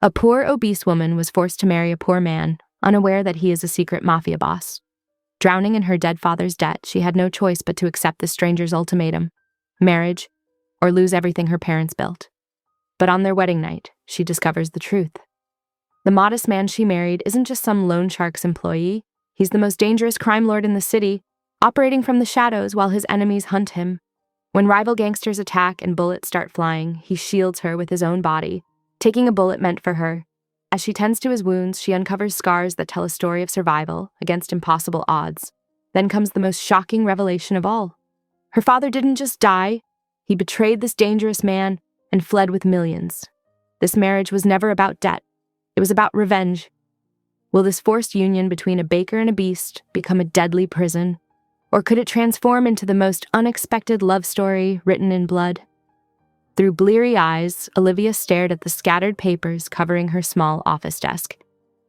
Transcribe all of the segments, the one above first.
A poor, obese woman was forced to marry a poor man, unaware that he is a secret mafia boss. Drowning in her dead father's debt, she had no choice but to accept the stranger's ultimatum: marriage, or lose everything her parents built. But on their wedding night, she discovers the truth. The modest man she married isn't just some loan shark's employee. He's the most dangerous crime lord in the city, operating from the shadows while his enemies hunt him. When rival gangsters attack and bullets start flying, he shields her with his own body, taking a bullet meant for her. As she tends to his wounds, she uncovers scars that tell a story of survival against impossible odds. Then comes the most shocking revelation of all. Her father didn't just die. He betrayed this dangerous man and fled with millions. This marriage was never about debt. It was about revenge. Will this forced union between a baker and a beast become a deadly prison? Or could it transform into the most unexpected love story written in blood? Through bleary eyes, Olivia stared at the scattered papers covering her small office desk.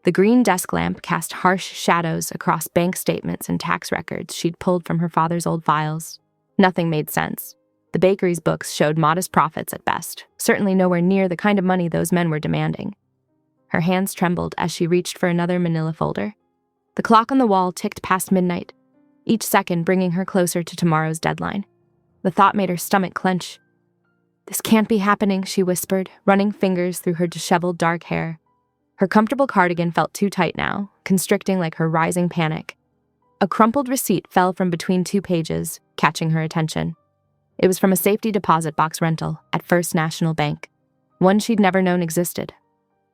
The green desk lamp cast harsh shadows across bank statements and tax records she'd pulled from her father's old files. Nothing made sense. The bakery's books showed modest profits at best, certainly nowhere near the kind of money those men were demanding. Her hands trembled as she reached for another manila folder. The clock on the wall ticked past midnight, each second bringing her closer to tomorrow's deadline. The thought made her stomach clench. "This can't be happening," she whispered, running fingers through her disheveled dark hair. Her comfortable cardigan felt too tight now, constricting like her rising panic. A crumpled receipt fell from between two pages, catching her attention. It was from a safety deposit box rental at First National Bank, one she'd never known existed.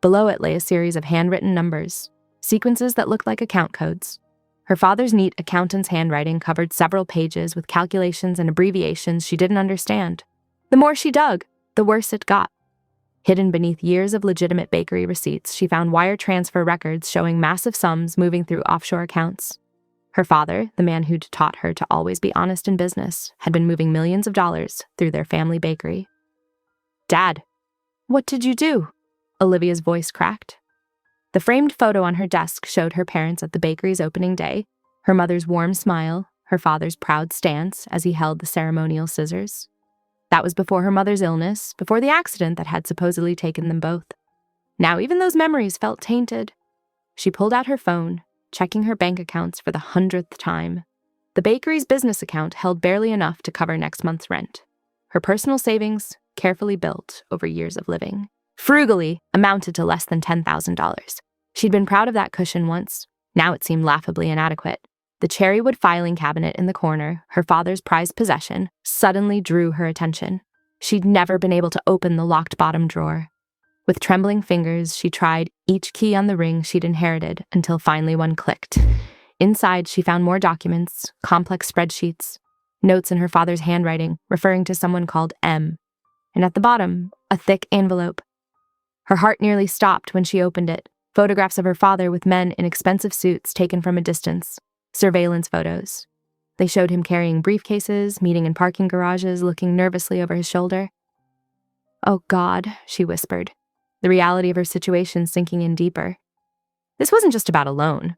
Below it lay a series of handwritten numbers, sequences that looked like account codes. Her father's neat accountant's handwriting covered several pages with calculations and abbreviations she didn't understand. The more she dug, the worse it got. Hidden beneath years of legitimate bakery receipts, she found wire transfer records showing massive sums moving through offshore accounts. Her father, the man who'd taught her to always be honest in business, had been moving millions of dollars through their family bakery. "Dad, what did you do?" Olivia's voice cracked. The framed photo on her desk showed her parents at the bakery's opening day, her mother's warm smile, her father's proud stance as he held the ceremonial scissors. That was before her mother's illness, before the accident that had supposedly taken them both. Now even those memories felt tainted. She pulled out her phone, checking her bank accounts for the 100th time. The bakery's business account held barely enough to cover next month's rent. Her personal savings, carefully built over years of living, frugally amounted to less than $10,000. She'd been proud of that cushion once. Now it seemed laughably inadequate. The cherrywood filing cabinet in the corner, her father's prized possession, suddenly drew her attention. She'd never been able to open the locked bottom drawer. With trembling fingers, she tried each key on the ring she'd inherited until finally one clicked. Inside, she found more documents, complex spreadsheets, notes in her father's handwriting referring to someone called M. And at the bottom, a thick envelope. Her heart nearly stopped when she opened it. Photographs of her father with men in expensive suits taken from a distance. Surveillance photos. They showed him carrying briefcases, meeting in parking garages, looking nervously over his shoulder. "Oh God," she whispered, the reality of her situation sinking in deeper. This wasn't just about a loan.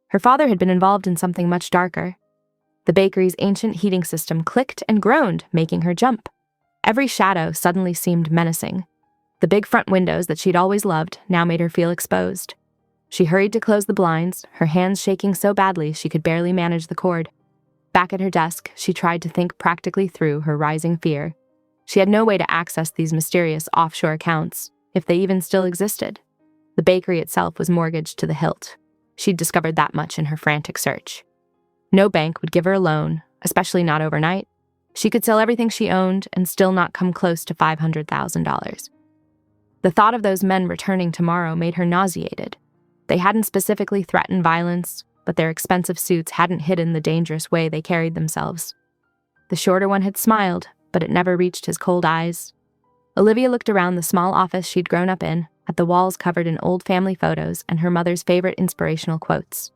Her father had been involved in something much darker. The bakery's ancient heating system clicked and groaned, making her jump. Every shadow suddenly seemed menacing. The big front windows that she'd always loved now made her feel exposed. She hurried to close the blinds, her hands shaking so badly she could barely manage the cord. Back at her desk, she tried to think practically through her rising fear. She had no way to access these mysterious offshore accounts, if they even still existed. The bakery itself was mortgaged to the hilt. She'd discovered that much in her frantic search. No bank would give her a loan, especially not overnight. She could sell everything she owned and still not come close to $500,000. The thought of those men returning tomorrow made her nauseated. They hadn't specifically threatened violence, but their expensive suits hadn't hidden the dangerous way they carried themselves. The shorter one had smiled, but it never reached his cold eyes. Olivia looked around the small office she'd grown up in, at the walls covered in old family photos and her mother's favorite inspirational quotes.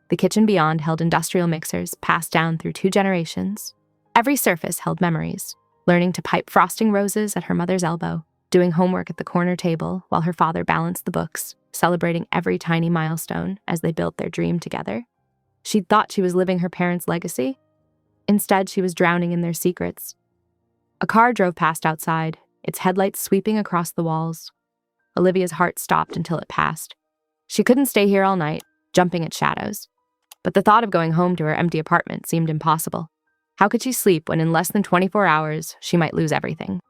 The kitchen beyond held industrial mixers passed down through 2 generations. Every surface held memories, learning to pipe frosting roses at her mother's elbow, doing homework at the corner table while her father balanced the books, celebrating every tiny milestone as they built their dream together. She'd thought she was living her parents' legacy. Instead, she was drowning in their secrets. A car drove past outside, its headlights sweeping across the walls. Olivia's heart stopped until it passed. She couldn't stay here all night, jumping at shadows. But the thought of going home to her empty apartment seemed impossible. How could she sleep when in less than 24 hours she might lose everything?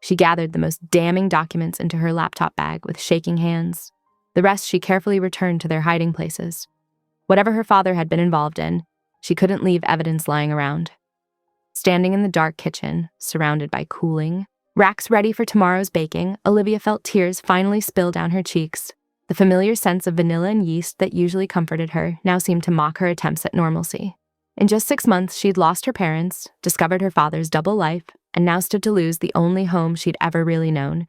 She gathered the most damning documents into her laptop bag with shaking hands. The rest she carefully returned to their hiding places. Whatever her father had been involved in, she couldn't leave evidence lying around. Standing in the dark kitchen, surrounded by cooling racks ready for tomorrow's baking, Olivia felt tears finally spill down her cheeks. The familiar sense of vanilla and yeast that usually comforted her now seemed to mock her attempts at normalcy. In just 6 months, she'd lost her parents, discovered her father's double life, and now stood to lose the only home she'd ever really known.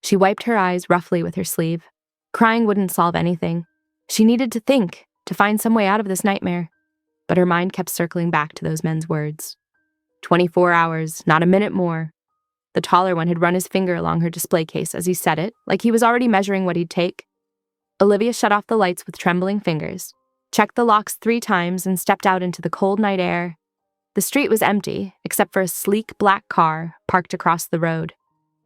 She wiped her eyes roughly with her sleeve. Crying wouldn't solve anything. She needed to think, to find some way out of this nightmare. But her mind kept circling back to those men's words. 24 hours, not a minute more. The taller one had run his finger along her display case as he said it, like he was already measuring what he'd take. Olivia shut off the lights with trembling fingers, checked the locks 3 times, and stepped out into the cold night air. The street was empty, except for a sleek black car parked across the road.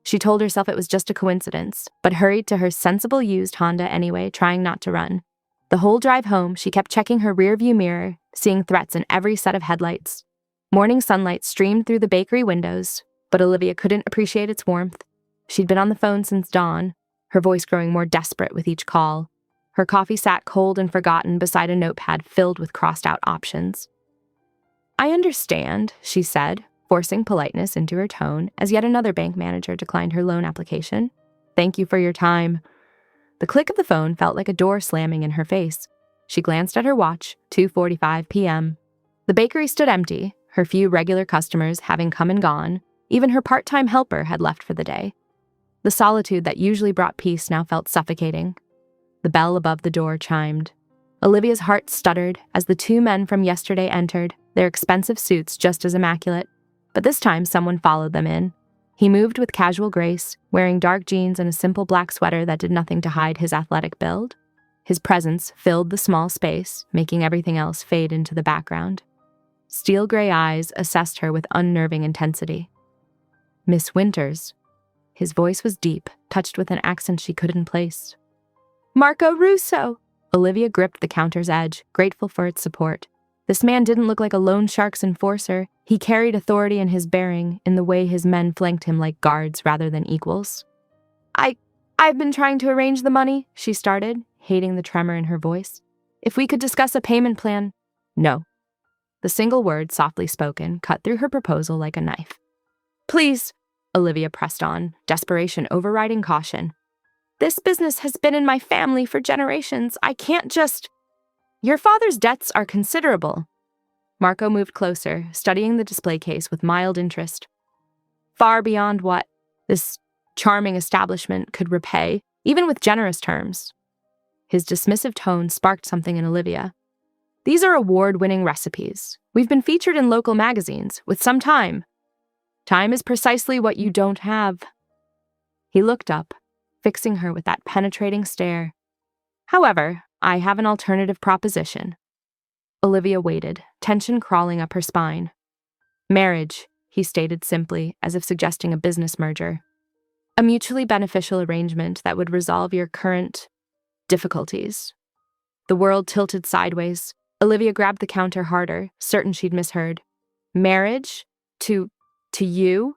She told herself it was just a coincidence, but hurried to her sensible used Honda anyway, trying not to run. The whole drive home, she kept checking her rearview mirror, seeing threats in every set of headlights. Morning sunlight streamed through the bakery windows, but Olivia couldn't appreciate its warmth. She'd been on the phone since dawn, her voice growing more desperate with each call. Her coffee sat cold and forgotten beside a notepad filled with crossed-out options. "I understand," she said, forcing politeness into her tone as yet another bank manager declined her loan application. "Thank you for your time." The click of the phone felt like a door slamming in her face. She glanced at her watch, 2:45 p.m. The bakery stood empty, her few regular customers having come and gone. Even her part-time helper had left for the day. The solitude that usually brought peace now felt suffocating. The bell above the door chimed. Olivia's heart stuttered as the 2 men from yesterday entered, their expensive suits just as immaculate. But this time someone followed them in. He moved with casual grace, wearing dark jeans and a simple black sweater that did nothing to hide his athletic build. His presence filled the small space, making everything else fade into the background. Steel gray eyes assessed her with unnerving intensity. "Miss Winters." His voice was deep, touched with an accent she couldn't place. "Marco Russo!" Olivia gripped the counter's edge, grateful for its support. This man didn't look like a loan shark's enforcer. He carried authority in his bearing, in the way his men flanked him like guards rather than equals. I've been trying to arrange the money," she started, hating the tremor in her voice. "If we could discuss a payment plan." "No." The single word, softly spoken, cut through her proposal like a knife. "Please," Olivia pressed on, desperation overriding caution. "This business has been in my family for generations. I can't just—" "Your father's debts are considerable." Marco moved closer, studying the display case with mild interest. "Far beyond what this charming establishment could repay, even with generous terms." His dismissive tone sparked something in Olivia. "These are award-winning recipes. We've been featured in local magazines, with some time. Time is precisely what you don't have." He looked up, fixing her with that penetrating stare. "However, I have an alternative proposition." Olivia waited, tension crawling up her spine. "Marriage," he stated simply, as if suggesting a business merger. "A mutually beneficial arrangement that would resolve your current difficulties." The world tilted sideways. Olivia grabbed the counter harder, certain she'd misheard. "Marriage? To you?"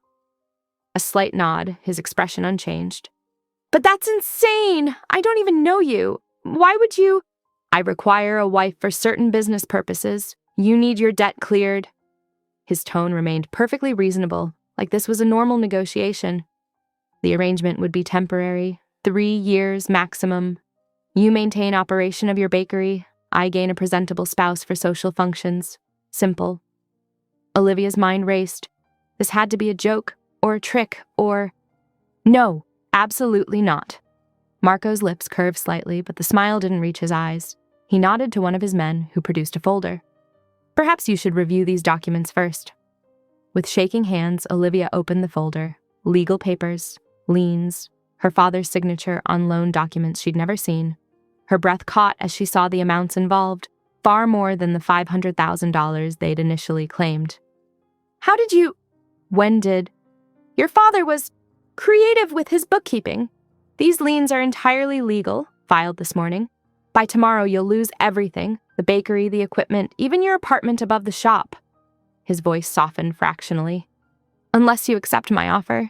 A slight nod, his expression unchanged. "But that's insane! I don't even know you. Why would you—" "I require a wife for certain business purposes. You need your debt cleared." His tone remained perfectly reasonable, like this was a normal negotiation. "The arrangement would be temporary, 3 years maximum. You maintain operation of your bakery. I gain a presentable spouse for social functions. Simple." Olivia's mind raced. This had to be a joke, or a trick, or— "No, absolutely not." Marco's lips curved slightly, but the smile didn't reach his eyes. He nodded to one of his men, who produced a folder. "Perhaps you should review these documents first." With shaking hands, Olivia opened the folder. Legal papers, liens, her father's signature on loan documents she'd never seen. Her breath caught as she saw the amounts involved, far more than the $500,000 they'd initially claimed. "How did you— When did— Your father was creative with his bookkeeping." These liens are entirely legal, filed this morning. By tomorrow, you'll lose everything, the bakery, the equipment, even your apartment above the shop. His voice softened fractionally. Unless you accept my offer.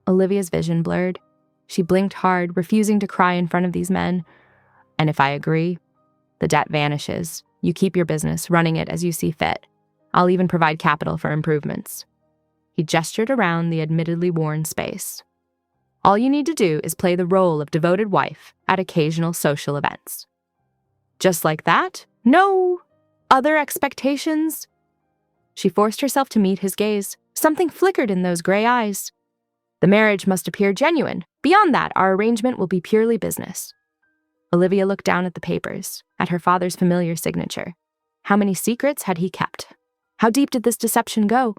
Olivia's vision blurred. She blinked hard, refusing to cry in front of these men. And if I agree, the debt vanishes. You keep your business, running it as you see fit. I'll even provide capital for improvements. He gestured around the admittedly worn space. All you need to do is play the role of devoted wife at occasional social events. Just like that? No other expectations? She forced herself to meet his gaze. Something flickered in those gray eyes. The marriage must appear genuine. Beyond that, our arrangement will be purely business. Olivia looked down at the papers, at her father's familiar signature. How many secrets had he kept? How deep did this deception go?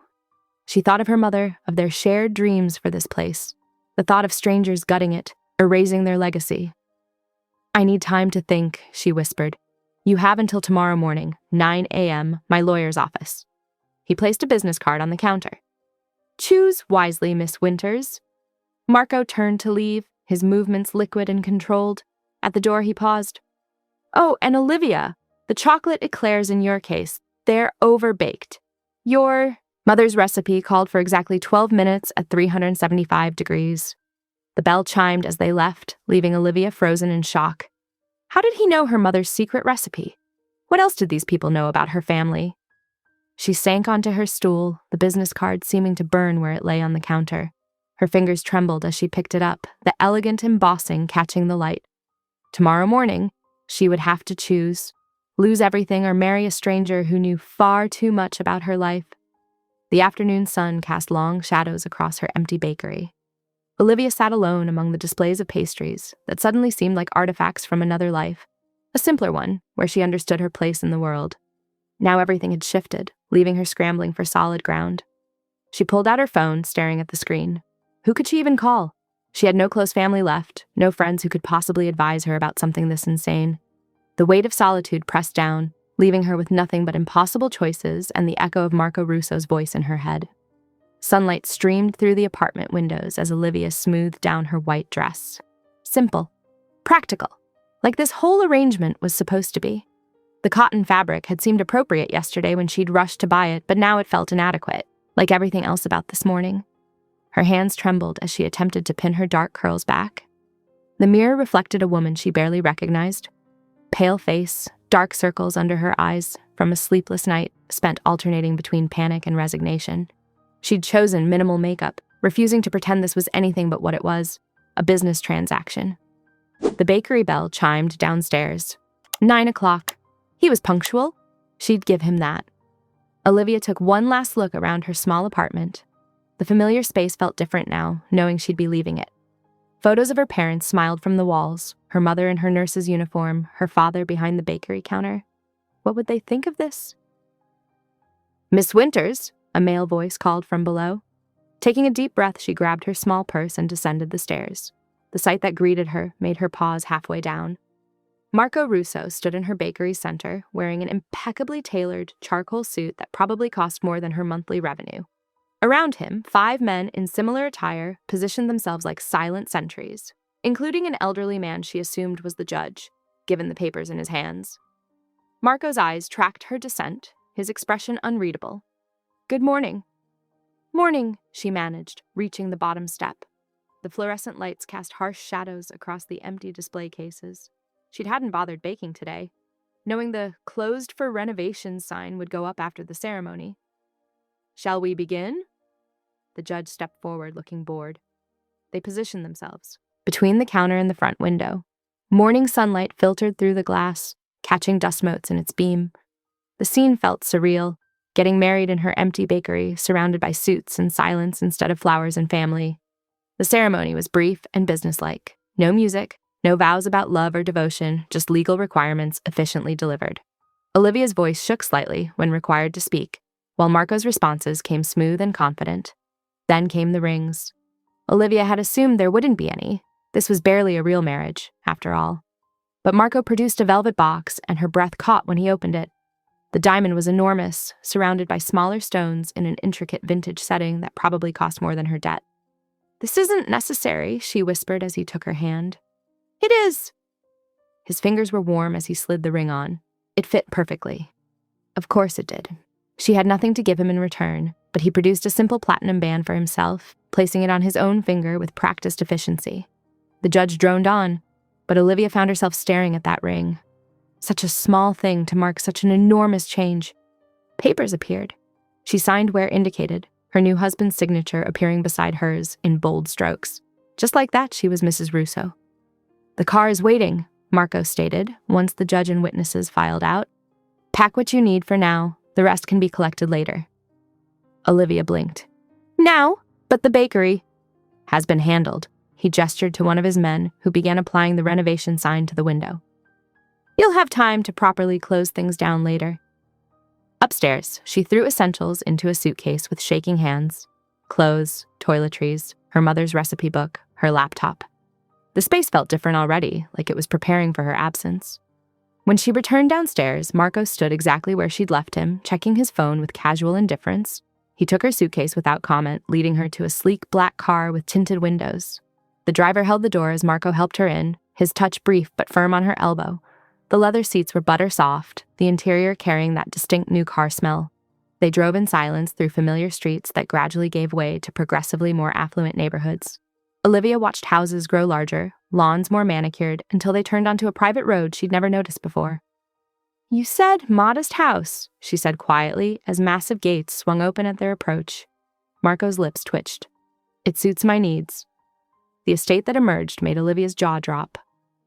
She thought of her mother, of their shared dreams for this place. The thought of strangers gutting it, erasing their legacy. I need time to think, she whispered. You have until tomorrow morning, 9 a.m., my lawyer's office. He placed a business card on the counter. Choose wisely, Miss Winters. Marco turned to leave, his movements liquid and controlled. At the door, he paused. Oh, and Olivia, the chocolate eclairs in your case, they're overbaked. Your mother's recipe called for exactly 12 minutes at 375 degrees. The bell chimed as they left, leaving Olivia frozen in shock. How did he know her mother's secret recipe? What else did these people know about her family? She sank onto her stool, the business card seeming to burn where it lay on the counter. Her fingers trembled as she picked it up, the elegant embossing catching the light. Tomorrow morning, she would have to choose, lose everything or marry a stranger who knew far too much about her life. The afternoon sun cast long shadows across her empty bakery. Olivia sat alone among the displays of pastries that suddenly seemed like artifacts from another life, a simpler one where she understood her place in the world. Now everything had shifted, leaving her scrambling for solid ground. She pulled out her phone, staring at the screen. Who could she even call? She had no close family left, no friends who could possibly advise her about something this insane. The weight of solitude pressed down, leaving her with nothing but impossible choices and the echo of Marco Russo's voice in her head. Sunlight streamed through the apartment windows as Olivia smoothed down her white dress. Simple. Practical. Like this whole arrangement was supposed to be. The cotton fabric had seemed appropriate yesterday when she'd rushed to buy it, but now it felt inadequate, like everything else about this morning. Her hands trembled as she attempted to pin her dark curls back. The mirror reflected a woman she barely recognized. Pale face, dark circles under her eyes from a sleepless night spent alternating between panic and resignation. She'd chosen minimal makeup, refusing to pretend this was anything but what it was, a business transaction. The bakery bell chimed downstairs. 9 o'clock. He was punctual. She'd give him that. Olivia took one last look around her small apartment. The familiar space felt different now, knowing she'd be leaving it. Photos of her parents smiled from the walls, her mother in her nurse's uniform, her father behind the bakery counter. What would they think of this? Miss Winters, a male voice called from below. Taking a deep breath, she grabbed her small purse and descended the stairs. The sight that greeted her made her pause halfway down. Marco Russo stood in her bakery's center, wearing an impeccably tailored charcoal suit that probably cost more than her monthly revenue. Around him, 5 men in similar attire positioned themselves like silent sentries, including an elderly man she assumed was the judge, given the papers in his hands. Marco's eyes tracked her descent, his expression unreadable. Good morning. Morning, she managed, reaching the bottom step. The fluorescent lights cast harsh shadows across the empty display cases. She hadn't bothered baking today, knowing the closed for renovation sign would go up after the ceremony. Shall we begin? The judge stepped forward, looking bored. They positioned themselves between the counter and the front window. Morning sunlight filtered through the glass, catching dust motes in its beam. The scene felt surreal, getting married in her empty bakery, surrounded by suits and silence instead of flowers and family. The ceremony was brief and businesslike. No music, no vows about love or devotion, just legal requirements efficiently delivered. Olivia's voice shook slightly when required to speak, while Marco's responses came smooth and confident. Then came the rings. Olivia had assumed there wouldn't be any. This was barely a real marriage, after all. But Marco produced a velvet box, and her breath caught when he opened it. The diamond was enormous, surrounded by smaller stones in an intricate vintage setting that probably cost more than her debt. "This isn't necessary," she whispered as he took her hand. "It is." His fingers were warm as he slid the ring on. It fit perfectly. Of course it did. She had nothing to give him in return, but he produced a simple platinum band for himself, placing it on his own finger with practiced efficiency. The judge droned on, but Olivia found herself staring at that ring. Such a small thing to mark such an enormous change. Papers appeared. She signed where indicated, her new husband's signature appearing beside hers in bold strokes. Just like that, she was Mrs. Russo. "The car is waiting," Marco stated, once the judge and witnesses filed out. "Pack what you need for now. The rest can be collected later." Olivia blinked. "Now? But the bakery." "Has been handled." He gestured to one of his men, who began applying the renovation sign to the window. "You'll have time to properly close things down later." Upstairs, she threw essentials into a suitcase with shaking hands. Clothes, toiletries, her mother's recipe book, her laptop. The space felt different already, like it was preparing for her absence. When she returned downstairs, Marco stood exactly where she'd left him, checking his phone with casual indifference. He took her suitcase without comment, leading her to a sleek black car with tinted windows. The driver held the door as Marco helped her in, his touch brief but firm on her elbow. The leather seats were butter soft, the interior carrying that distinct new car smell. They drove in silence through familiar streets that gradually gave way to progressively more affluent neighborhoods. Olivia watched houses grow larger, lawns more manicured, until they turned onto a private road she'd never noticed before. "You said modest house," she said quietly as massive gates swung open at their approach. Marco's lips twitched. "It suits my needs." The estate that emerged made Olivia's jaw drop.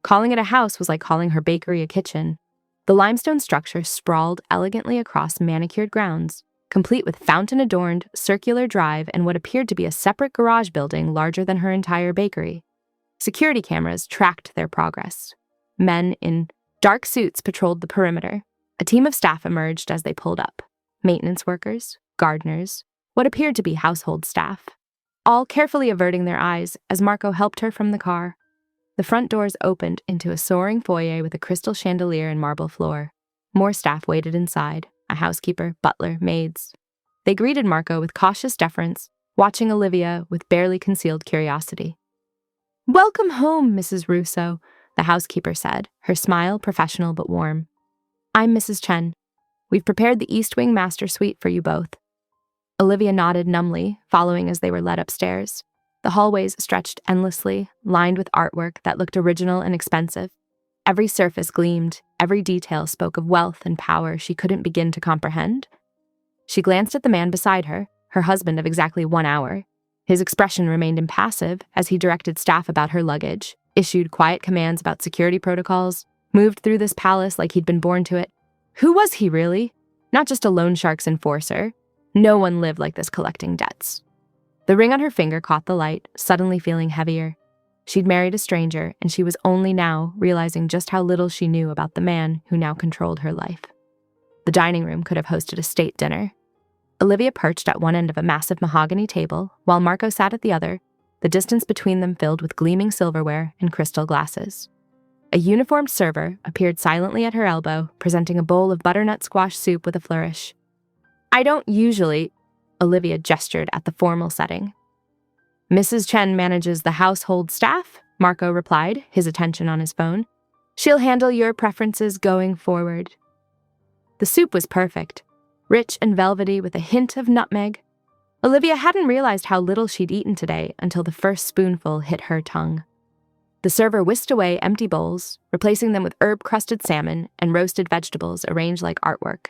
Calling it a house was like calling her bakery a kitchen. The limestone structure sprawled elegantly across manicured grounds, complete with fountain-adorned, circular drive and what appeared to be a separate garage building larger than her entire bakery. Security cameras tracked their progress. Men in dark suits patrolled the perimeter. A team of staff emerged as they pulled up. Maintenance workers, gardeners, what appeared to be household staff, all carefully averting their eyes as Marco helped her from the car. The front doors opened into a soaring foyer with a crystal chandelier and marble floor. More staff waited inside, a housekeeper, butler, maids. They greeted Marco with cautious deference, watching Olivia with barely concealed curiosity. "Welcome home, Mrs. Russo," the housekeeper said, her smile professional but warm. "I'm Mrs. Chen. We've prepared the East Wing master suite for you both." Olivia nodded numbly, following as they were led upstairs. The hallways stretched endlessly, lined with artwork that looked original and expensive. Every surface gleamed, every detail spoke of wealth and power she couldn't begin to comprehend. She glanced at the man beside her husband of exactly 1 hour. His expression remained impassive as he directed staff about her luggage, issued quiet commands about security protocols, moved through this palace like he'd been born to it. Who was he, really? Not just a loan shark's enforcer. No one lived like this collecting debts. The ring on her finger caught the light, suddenly feeling heavier. She'd married a stranger, and she was only now realizing just how little she knew about the man who now controlled her life. The dining room could have hosted a state dinner. Olivia perched at one end of a massive mahogany table, while Marco sat at the other, the distance between them filled with gleaming silverware and crystal glasses. A uniformed server appeared silently at her elbow, presenting a bowl of butternut squash soup with a flourish. "I don't usually," Olivia gestured at the formal setting. "Mrs. Chen manages the household staff," Marco replied, his attention on his phone. "She'll handle your preferences going forward." The soup was perfect, rich and velvety with a hint of nutmeg. Olivia hadn't realized how little she'd eaten today until the first spoonful hit her tongue. The server whisked away empty bowls, replacing them with herb-crusted salmon and roasted vegetables arranged like artwork.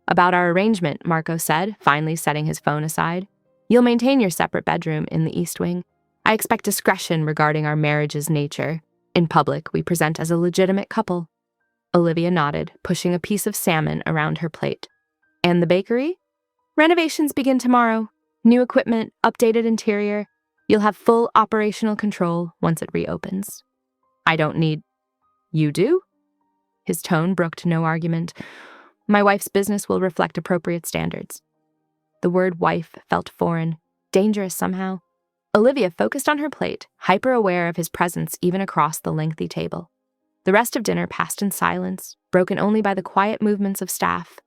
"About our arrangement," Marco said, finally setting his phone aside. "You'll maintain your separate bedroom in the East Wing. I expect discretion regarding our marriage's nature. In public, we present as a legitimate couple." Olivia nodded, pushing a piece of salmon around her plate. "And the bakery?" "Renovations begin tomorrow. New equipment, updated interior. You'll have full operational control once it reopens." "I don't need—" "You do?" His tone brooked no argument. "My wife's business will reflect appropriate standards." The word wife felt foreign, dangerous somehow. Olivia focused on her plate, hyper-aware of his presence even across the lengthy table. The rest of dinner passed in silence, broken only by the quiet movements of staff.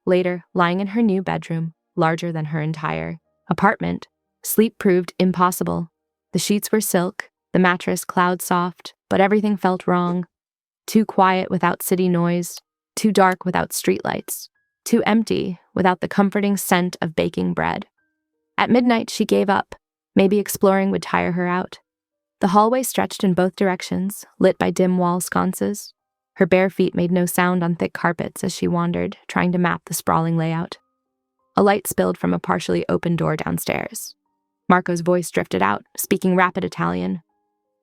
Later, lying in her new bedroom, larger than her entire apartment, sleep proved impossible. The sheets were silk, the mattress cloud-soft, but everything felt wrong. Too quiet without city noise, too dark without streetlights, too empty without the comforting scent of baking bread. At midnight, she gave up. Maybe exploring would tire her out. The hallway stretched in both directions, lit by dim wall sconces. Her bare feet made no sound on thick carpets as she wandered, trying to map the sprawling layout. A light spilled from a partially open door downstairs. Marco's voice drifted out, speaking rapid Italian.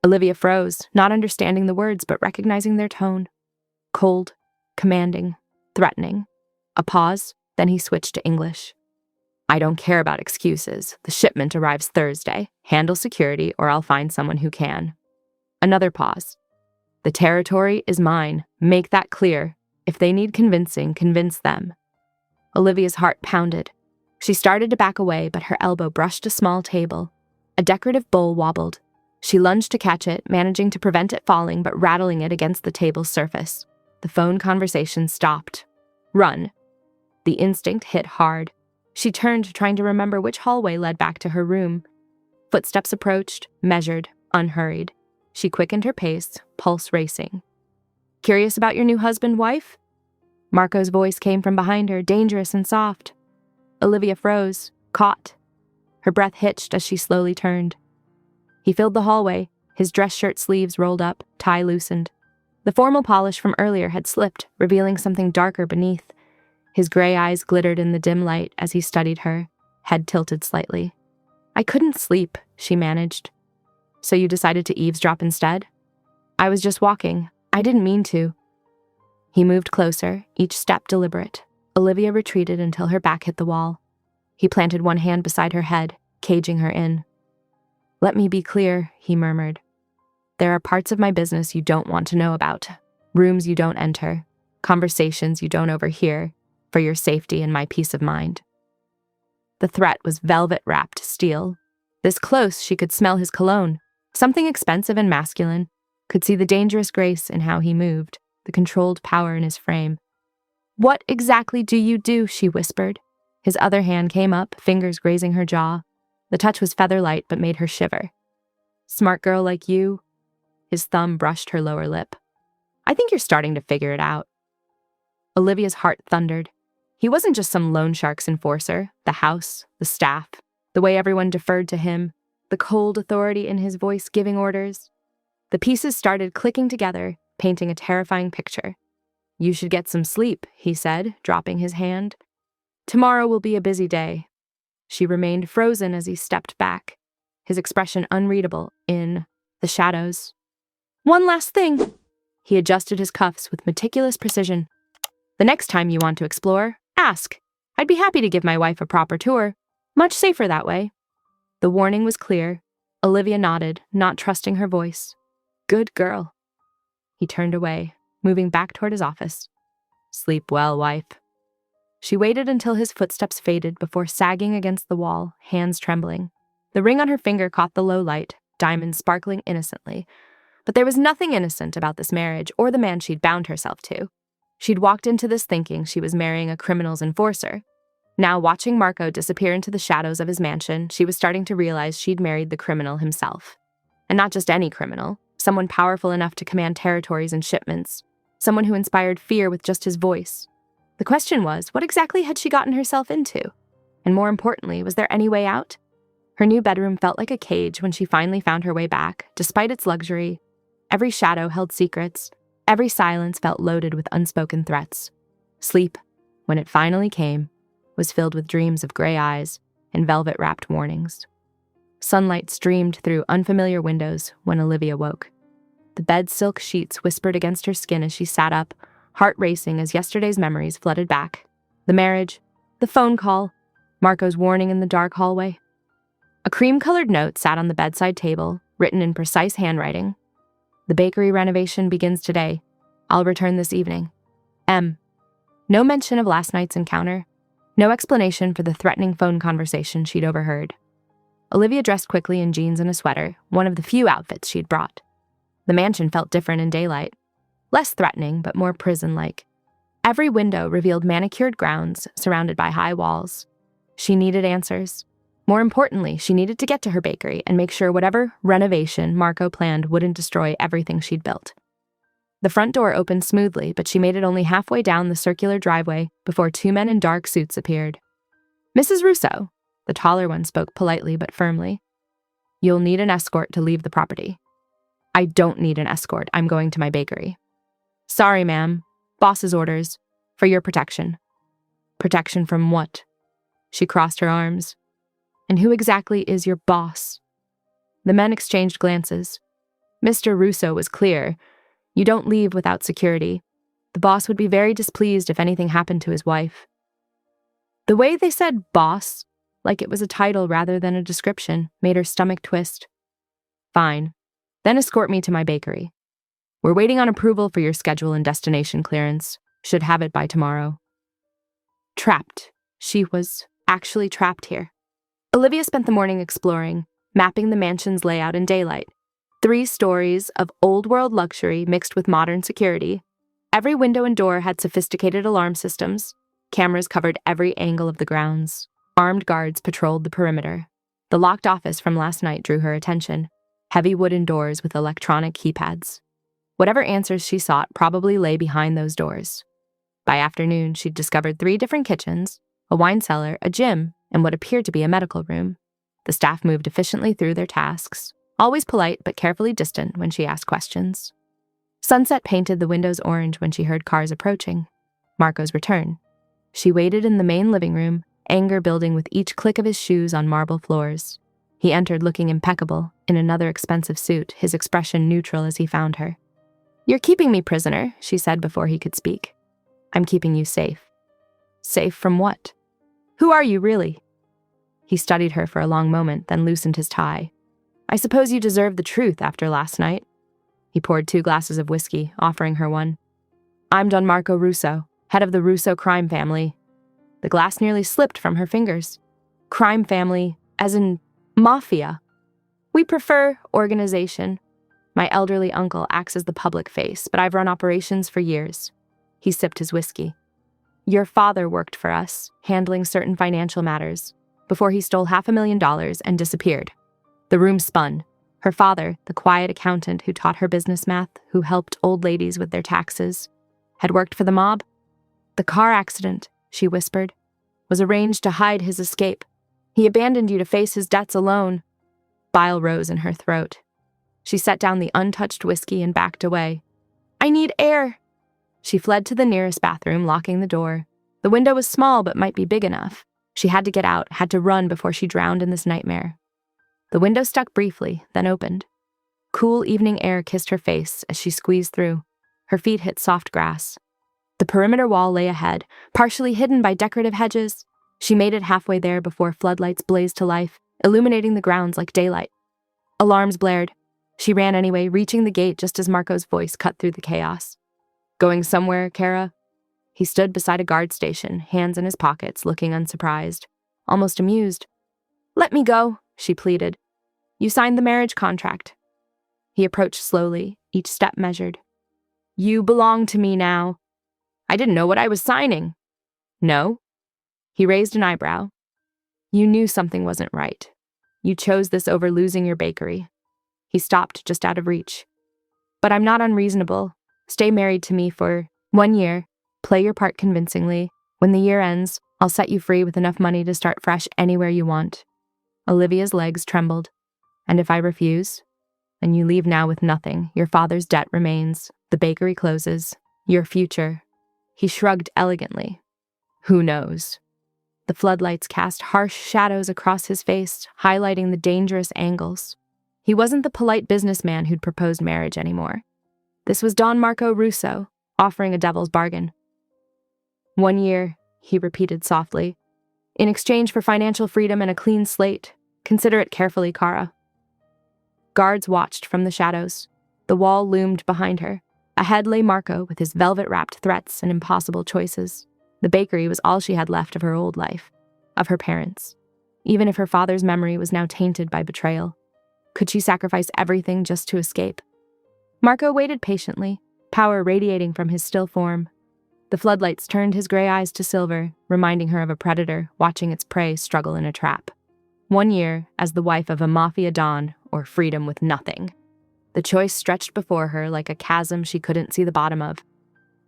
Olivia froze, not understanding the words but recognizing their tone. Cold, commanding, threatening. A pause, then he switched to English. I don't care about excuses. The shipment arrives Thursday. Handle security or I'll find someone who can. Another pause. The territory is mine. Make that clear. If they need convincing, convince them. Olivia's heart pounded. She started to back away, but her elbow brushed a small table. A decorative bowl wobbled. She lunged to catch it, managing to prevent it falling but rattling it against the table's surface. The phone conversation stopped. Run. The instinct hit hard. She turned, trying to remember which hallway led back to her room. Footsteps approached, measured, unhurried. She quickened her pace, pulse racing. Curious about your new husband, wife? Marco's voice came from behind her, dangerous and soft. Olivia froze, caught. Her breath hitched as she slowly turned. He filled the hallway, his dress shirt sleeves rolled up, tie loosened. The formal polish from earlier had slipped, revealing something darker beneath. His gray eyes glittered in the dim light as he studied her, head tilted slightly. I couldn't sleep, she managed. So you decided to eavesdrop instead? I was just walking. I didn't mean to. He moved closer, each step deliberate. Olivia retreated until her back hit the wall. He planted one hand beside her head, caging her in. Let me be clear, he murmured. There are parts of my business you don't want to know about. Rooms you don't enter. Conversations you don't overhear. For your safety and my peace of mind. The threat was velvet-wrapped steel. This close, she could smell his cologne. Something expensive and masculine. Could see the dangerous grace in how he moved, the controlled power in his frame. What exactly do you do? She whispered. His other hand came up, fingers grazing her jaw. The touch was feather-light but made her shiver. Smart girl like you? His thumb brushed her lower lip. I think you're starting to figure it out. Olivia's heart thundered. He wasn't just some loan shark's enforcer. The house, the staff, the way everyone deferred to him, the cold authority in his voice giving orders. The pieces started clicking together, painting a terrifying picture. You should get some sleep, he said, dropping his hand. Tomorrow will be a busy day. She remained frozen as he stepped back, his expression unreadable in the shadows. One last thing. He adjusted his cuffs with meticulous precision. The next time you want to explore, ask. I'd be happy to give my wife a proper tour. Much safer that way. The warning was clear. Olivia nodded, not trusting her voice. Good girl. He turned away, moving back toward his office. Sleep well, wife. She waited until his footsteps faded before sagging against the wall, hands trembling. The ring on her finger caught the low light, diamonds sparkling innocently. But there was nothing innocent about this marriage or the man she'd bound herself to. She'd walked into this thinking she was marrying a criminal's enforcer. Now, watching Marco disappear into the shadows of his mansion, she was starting to realize she'd married the criminal himself. And not just any criminal, someone powerful enough to command territories and shipments, someone who inspired fear with just his voice. The question was, what exactly had she gotten herself into? And more importantly, was there any way out? Her new bedroom felt like a cage when she finally found her way back, despite its luxury. Every shadow held secrets. Every silence felt loaded with unspoken threats. Sleep, when it finally came, was filled with dreams of gray eyes and velvet-wrapped warnings. Sunlight streamed through unfamiliar windows when Olivia woke. The bed's silk sheets whispered against her skin as she sat up, heart racing as yesterday's memories flooded back. The marriage, the phone call, Marco's warning in the dark hallway. A cream-colored note sat on the bedside table, written in precise handwriting. The bakery renovation begins today. I'll return this evening. M. No mention of last night's encounter. No explanation for the threatening phone conversation she'd overheard. Olivia dressed quickly in jeans and a sweater, one of the few outfits she'd brought. The mansion felt different in daylight. Less threatening, but more prison-like. Every window revealed manicured grounds surrounded by high walls. She needed answers. More importantly, she needed to get to her bakery and make sure whatever renovation Marco planned wouldn't destroy everything she'd built. The front door opened smoothly, but she made it only halfway down the circular driveway before two men in dark suits appeared. "Mrs. Russo," the taller one spoke politely but firmly. "You'll need an escort to leave the property." "I don't need an escort. I'm going to my bakery." "Sorry, ma'am. Boss's orders. For your protection." "Protection from what?" She crossed her arms. "And who exactly is your boss?" The men exchanged glances. Mr. Russo was clear. You don't leave without security. The boss would be very displeased if anything happened to his wife. The way they said boss, like it was a title rather than a description, made her stomach twist. "Fine. Then escort me to my bakery. We're waiting on approval for your schedule and destination clearance. Should have it by tomorrow." Trapped. She was actually trapped here. Olivia spent the morning exploring, mapping the mansion's layout in daylight. 3 stories of old-world luxury mixed with modern security. Every window and door had sophisticated alarm systems. Cameras covered every angle of the grounds. Armed guards patrolled the perimeter. The locked office from last night drew her attention. Heavy wooden doors with electronic keypads. Whatever answers she sought probably lay behind those doors. By afternoon, she'd discovered 3 different kitchens, a wine cellar, a gym, and what appeared to be a medical room. The staff moved efficiently through their tasks, always polite but carefully distant when she asked questions. Sunset painted the windows orange when she heard cars approaching. Marco's return. She waited in the main living room, anger building with each click of his shoes on marble floors. He entered looking impeccable, in another expensive suit, his expression neutral as he found her. "You're keeping me prisoner," she said before he could speak. "I'm keeping you safe." "Safe from what? Who are you, really?" He studied her for a long moment, then loosened his tie. "I suppose you deserve the truth after last night." He poured 2 glasses of whiskey, offering her one. "I'm Don Marco Russo, head of the Russo crime family." The glass nearly slipped from her fingers. "Crime family, as in Mafia." "We prefer organization. My elderly uncle acts as the public face, but I've run operations for years." He sipped his whiskey. "Your father worked for us, handling certain financial matters, before he stole $500,000 and disappeared." The room spun. Her father, the quiet accountant who taught her business math, who helped old ladies with their taxes, had worked for the mob? "The car accident," she whispered, "was arranged to hide his escape. He abandoned you to face his debts alone." Bile rose in her throat. She set down the untouched whiskey and backed away. "I need air." She fled to the nearest bathroom, locking the door. The window was small but might be big enough. She had to get out, had to run before she drowned in this nightmare. The window stuck briefly, then opened. Cool evening air kissed her face as she squeezed through. Her feet hit soft grass. The perimeter wall lay ahead, partially hidden by decorative hedges. She made it halfway there before floodlights blazed to life, illuminating the grounds like daylight. Alarms blared. She ran anyway, reaching the gate just as Marco's voice cut through the chaos. "Going somewhere, Kara?" He stood beside a guard station, hands in his pockets, looking unsurprised, almost amused. "Let me go," she pleaded. "You signed the marriage contract." He approached slowly, each step measured. "You belong to me now." "I didn't know what I was signing." "No?" He raised an eyebrow. "You knew something wasn't right. You chose this over losing your bakery." He stopped just out of reach. "But I'm not unreasonable. Stay married to me for 1 year. Play your part convincingly. When the year ends, I'll set you free with enough money to start fresh anywhere you want." Olivia's legs trembled. "And if I refuse? And you leave now with nothing. Your father's debt remains. The bakery closes. Your future." He shrugged elegantly. "Who knows?" The floodlights cast harsh shadows across his face, highlighting the dangerous angles. He wasn't the polite businessman who'd proposed marriage anymore. This was Don Marco Russo, offering a devil's bargain. 1 year, he repeated softly. "In exchange for financial freedom and a clean slate. Consider it carefully, Kara." Guards watched from the shadows. The wall loomed behind her. Ahead lay Marco with his velvet-wrapped threats and impossible choices. The bakery was all she had left of her old life, of her parents. Even if her father's memory was now tainted by betrayal, could she sacrifice everything just to escape? Marco waited patiently, power radiating from his still form. The floodlights turned his gray eyes to silver, reminding her of a predator watching its prey struggle in a trap. 1 year as the wife of a Mafia don or freedom with nothing. The choice stretched before her like a chasm she couldn't see the bottom of.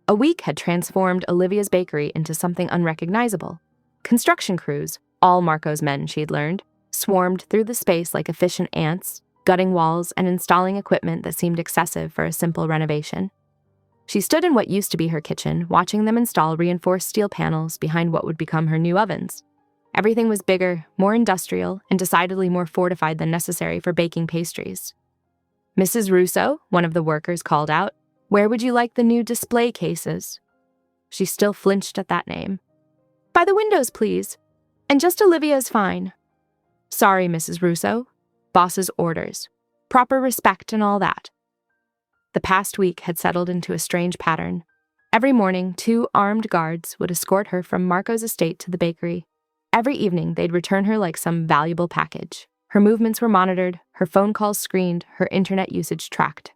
A week had transformed Olivia's bakery into something unrecognizable. Construction crews, all Marco's men she'd learned, swarmed through the space like efficient ants, gutting walls and installing equipment that seemed excessive for a simple renovation. She stood in what used to be her kitchen, watching them install reinforced steel panels behind what would become her new ovens. Everything was bigger, more industrial, and decidedly more fortified than necessary for baking pastries. "Mrs. Russo," one of the workers called out, "where would you like the new display cases?" She still flinched at that name. "By the windows, please. And just Olivia is fine." "Sorry, Mrs. Russo. Boss's orders. Proper respect and all that." The past week had settled into a strange pattern. Every morning, 2 armed guards would escort her from Marco's estate to the bakery. Every evening, they'd return her like some valuable package. Her movements were monitored, her phone calls screened, her internet usage tracked.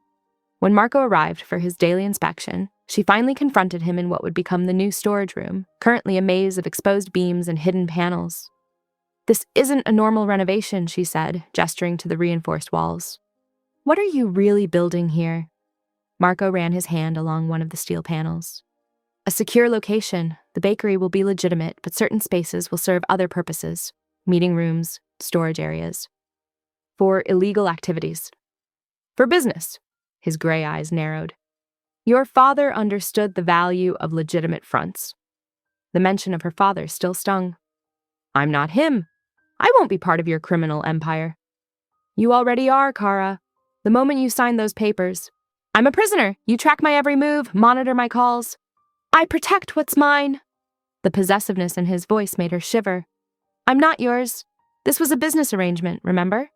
When Marco arrived for his daily inspection, she finally confronted him in what would become the new storage room, currently a maze of exposed beams and hidden panels. "This isn't a normal renovation," she said, gesturing to the reinforced walls. "What are you really building here?" Marco ran his hand along one of the steel panels. "A secure location. The bakery will be legitimate, but certain spaces will serve other purposes. Meeting rooms, storage areas. For illegal activities. For business." His gray eyes narrowed. "Your father understood the value of legitimate fronts." The mention of her father still stung. "I'm not him. I won't be part of your criminal empire." "You already are, Kara. The moment you sign those papers. I'm a prisoner. You track my every move, monitor my calls. I protect what's mine." The possessiveness in his voice made her shiver. "I'm not yours. This was a business arrangement, remember?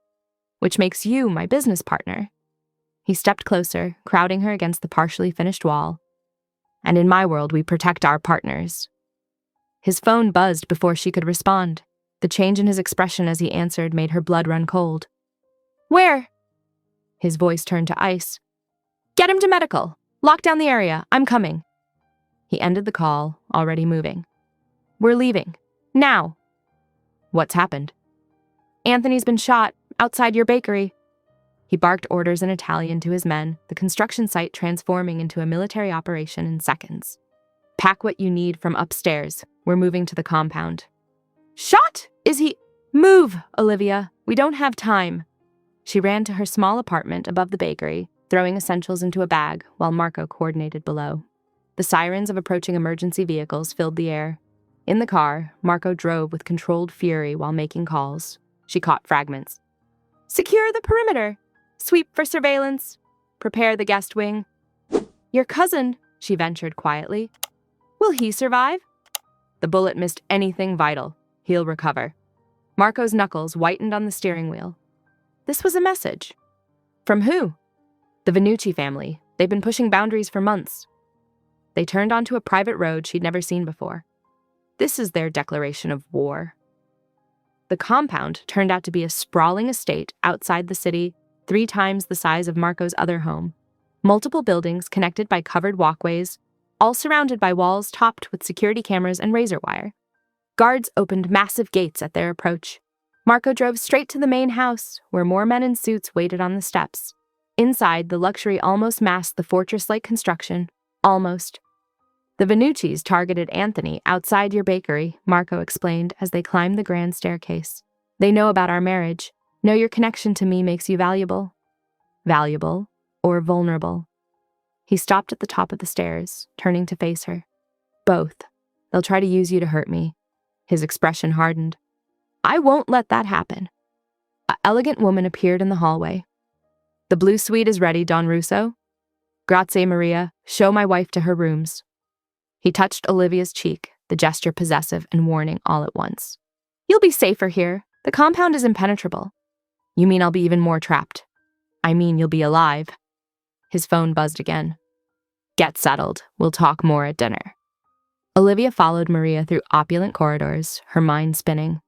Which makes you my business partner." He stepped closer, crowding her against the partially finished wall. "And in my world, we protect our partners." His phone buzzed before she could respond. The change in his expression as he answered made her blood run cold. "Where?" His voice turned to ice. "Get him to medical. Lock down the area. I'm coming." He ended the call, already moving. "We're leaving. Now." "What's happened?" "Anthony's been shot, outside your bakery." He barked orders in Italian to his men, the construction site transforming into a military operation in seconds. "Pack what you need from upstairs. We're moving to the compound." "Shot? Is he—" "Move, Olivia. We don't have time." She ran to her small apartment above the bakery, throwing essentials into a bag while Marco coordinated below. The sirens of approaching emergency vehicles filled the air. In the car, Marco drove with controlled fury while making calls. She caught fragments. "Secure the perimeter. Sweep for surveillance. Prepare the guest wing." "Your cousin," she ventured quietly. "Will he survive?" "The bullet missed anything vital. He'll recover." Marco's knuckles whitened on the steering wheel. This was a message. From who? The Vannucci family. They've been pushing boundaries for months. They turned onto a private road she'd never seen before. This is their declaration of war. The compound turned out to be a sprawling estate outside the city, 3 times the size of Marco's other home. Multiple buildings connected by covered walkways, all surrounded by walls topped with security cameras and razor wire. Guards opened massive gates at their approach. Marco drove straight to the main house, where more men in suits waited on the steps. Inside, the luxury almost masked the fortress-like construction. Almost. "The Vannuccis targeted Anthony outside your bakery," Marco explained as they climbed the grand staircase. "They know about our marriage. Know your connection to me makes you valuable." Valuable or vulnerable? He stopped at the top of the stairs, turning to face her. "Both. They'll try to use you to hurt me." His expression hardened. "I won't let that happen." An elegant woman appeared in the hallway. "The blue suite is ready, Don Russo." "Grazie, Maria. Show my wife to her rooms." He touched Olivia's cheek, the gesture possessive and warning all at once. "You'll be safer here. The compound is impenetrable." "You mean I'll be even more trapped?" "I mean you'll be alive." His phone buzzed again. "Get settled. We'll talk more at dinner." Olivia followed Maria through opulent corridors, her mind spinning.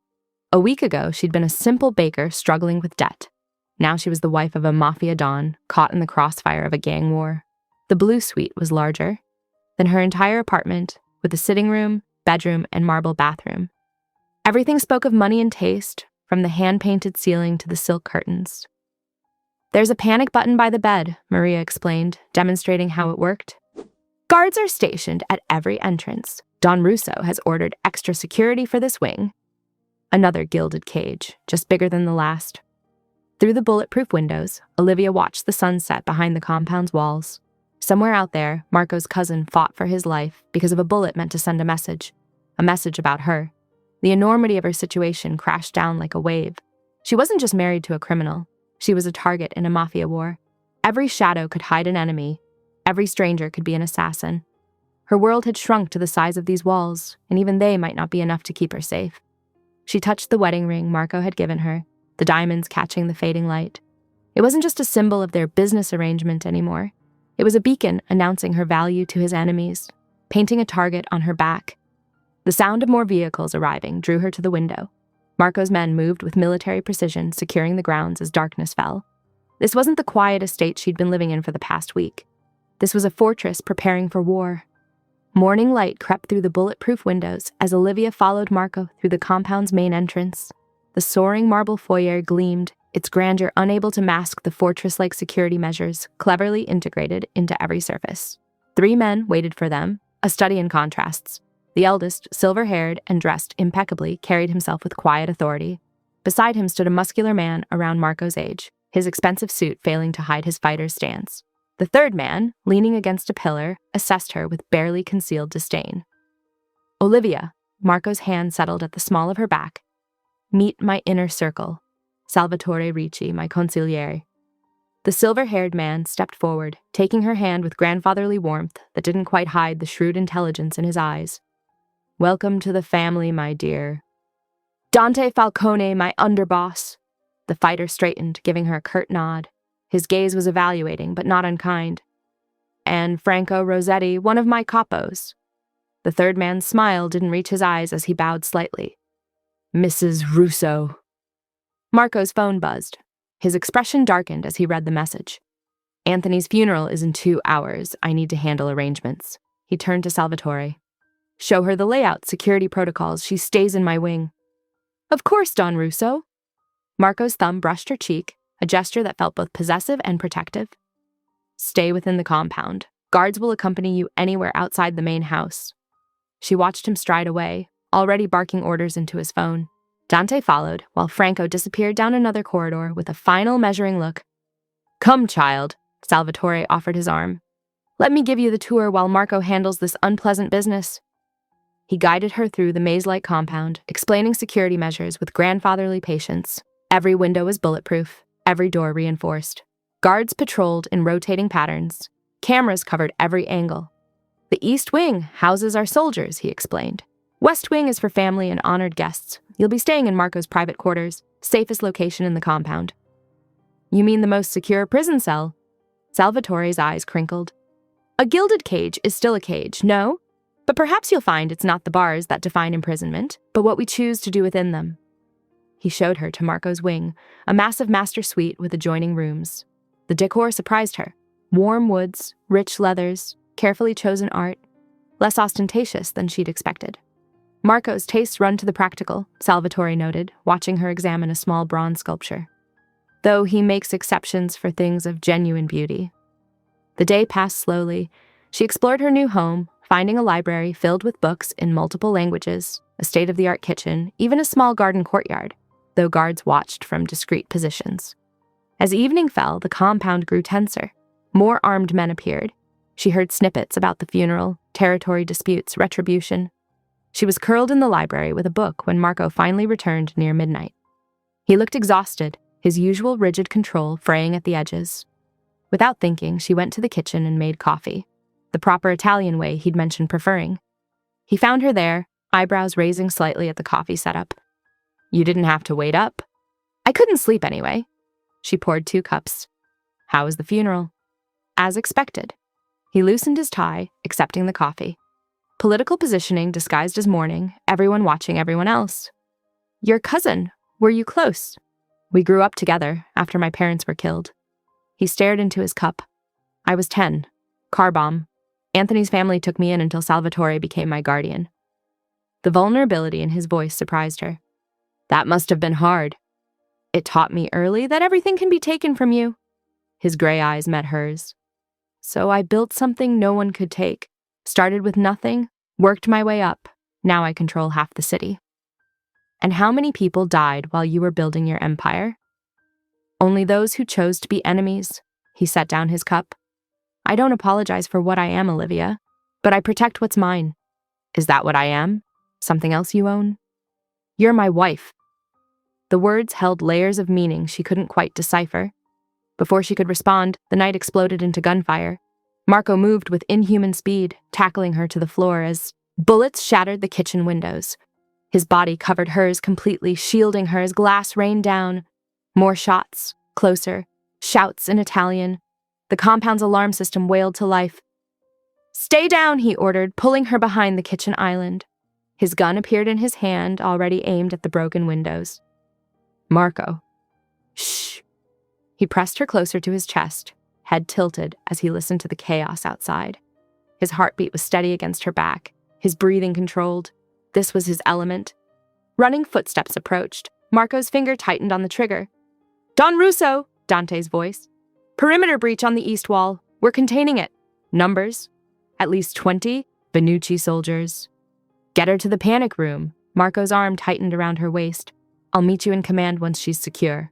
A week ago, she'd been a simple baker struggling with debt. Now she was the wife of a Mafia don, caught in the crossfire of a gang war. The blue suite was larger than her entire apartment, with a sitting room, bedroom, and marble bathroom. Everything spoke of money and taste, from the hand-painted ceiling to the silk curtains. "There's a panic button by the bed," Maria explained, demonstrating how it worked. "Guards are stationed at every entrance. Don Russo has ordered extra security for this wing." Another gilded cage, just bigger than the last. Through the bulletproof windows, Olivia watched the sunset behind the compound's walls. Somewhere out there, Marco's cousin fought for his life because of a bullet meant to send a message about her. The enormity of her situation crashed down like a wave. She wasn't just married to a criminal. She was a target in a mafia war. Every shadow could hide an enemy. Every stranger could be an assassin. Her world had shrunk to the size of these walls, and even they might not be enough to keep her safe. She touched the wedding ring Marco had given her, the diamonds catching the fading light. It wasn't just a symbol of their business arrangement anymore. It was a beacon announcing her value to his enemies, painting a target on her back. The sound of more vehicles arriving drew her to the window. Marco's men moved with military precision, securing the grounds as darkness fell. This wasn't the quiet estate she'd been living in for the past week. This was a fortress preparing for war. Morning light crept through the bulletproof windows as Olivia followed Marco through the compound's main entrance. The soaring marble foyer gleamed, its grandeur unable to mask the fortress-like security measures cleverly integrated into every surface. 3 men waited for them, a study in contrasts. The eldest, silver-haired and dressed impeccably, carried himself with quiet authority. Beside him stood a muscular man around Marco's age, his expensive suit failing to hide his fighter's stance. The third man, leaning against a pillar, assessed her with barely concealed disdain. "Olivia," Marco's hand settled at the small of her back. "Meet my inner circle. Salvatore Ricci, my consigliere." The silver-haired man stepped forward, taking her hand with grandfatherly warmth that didn't quite hide the shrewd intelligence in his eyes. "Welcome to the family, my dear." "Dante Falcone, my underboss." The fighter straightened, giving her a curt nod. His gaze was evaluating, but not unkind. "And Franco Rossetti, one of my capos." The third man's smile didn't reach his eyes as he bowed slightly. "Mrs. Russo." Marco's phone buzzed. His expression darkened as he read the message. "Anthony's funeral is in 2 hours. I need to handle arrangements." He turned to Salvatore. "Show her the layout, security protocols. She stays in my wing." "Of course, Don Russo." Marco's thumb brushed her cheek, a gesture that felt both possessive and protective. "Stay within the compound. Guards will accompany you anywhere outside the main house." She watched him stride away, already barking orders into his phone. Dante followed, while Franco disappeared down another corridor with a final measuring look. "Come, child," Salvatore offered his arm. "Let me give you the tour while Marco handles this unpleasant business." He guided her through the maze-like compound, explaining security measures with grandfatherly patience. Every window was bulletproof, every door reinforced. Guards patrolled in rotating patterns. Cameras covered every angle. "The East Wing houses our soldiers," he explained. "West Wing is for family and honored guests. You'll be staying in Marco's private quarters, safest location in the compound." "You mean the most secure prison cell?" Salvatore's eyes crinkled. "A gilded cage is still a cage, no? But perhaps you'll find it's not the bars that define imprisonment, but what we choose to do within them." He showed her to Marco's wing, a massive master suite with adjoining rooms. The decor surprised her. Warm woods, rich leathers, carefully chosen art, less ostentatious than she'd expected. Marco's tastes run to the practical, Salvatore noted, watching her examine a small bronze sculpture. Though he makes exceptions for things of genuine beauty. The day passed slowly. She explored her new home, finding a library filled with books in multiple languages, a state-of-the-art kitchen, even a small garden courtyard, though guards watched from discreet positions. As evening fell, the compound grew tenser. More armed men appeared. She heard snippets about the funeral, territory disputes, retribution. She was curled in the library with a book when Marco finally returned near midnight. He looked exhausted, his usual rigid control fraying at the edges. Without thinking, she went to the kitchen and made coffee, the proper Italian way he'd mentioned preferring. He found her there, eyebrows raising slightly at the coffee setup. "You didn't have to wait up." "I couldn't sleep anyway." She poured 2 cups. "How was the funeral?" "As expected." He loosened his tie, accepting the coffee. Political positioning disguised as mourning, everyone watching everyone else. "Your cousin, were you close?" "We grew up together after my parents were killed." He stared into his cup. "I was 10. Car bomb. Anthony's family took me in until Salvatore became my guardian." The vulnerability in his voice surprised her. "That must have been hard." It taught me early that everything can be taken from you. His gray eyes met hers. So I built something no one could take. Started with nothing, worked my way up. Now I control half the city. And how many people died while you were building your empire? Only those who chose to be enemies. He set down his cup. I don't apologize for what I am, Olivia, but I protect what's mine. Is that what I am? Something else you own? You're my wife. The words held layers of meaning she couldn't quite decipher. Before she could respond, the night exploded into gunfire. Marco moved with inhuman speed, tackling her to the floor as bullets shattered the kitchen windows. His body covered hers completely, shielding her as glass rained down. More shots, closer, shouts in Italian. The compound's alarm system wailed to life. Stay down, he ordered, pulling her behind the kitchen island. His gun appeared in his hand, already aimed at the broken windows. Marco. Shh. He pressed her closer to his chest, head tilted as he listened to the chaos outside. His heartbeat was steady against her back, his breathing controlled. This was his element. Running footsteps approached. Marco's finger tightened on the trigger. Don Russo, Dante's voice. Perimeter breach on the east wall. We're containing it. Numbers. At least 20 Benucci soldiers. Get her to the panic room. Marco's arm tightened around her waist. I'll meet you in command once she's secure.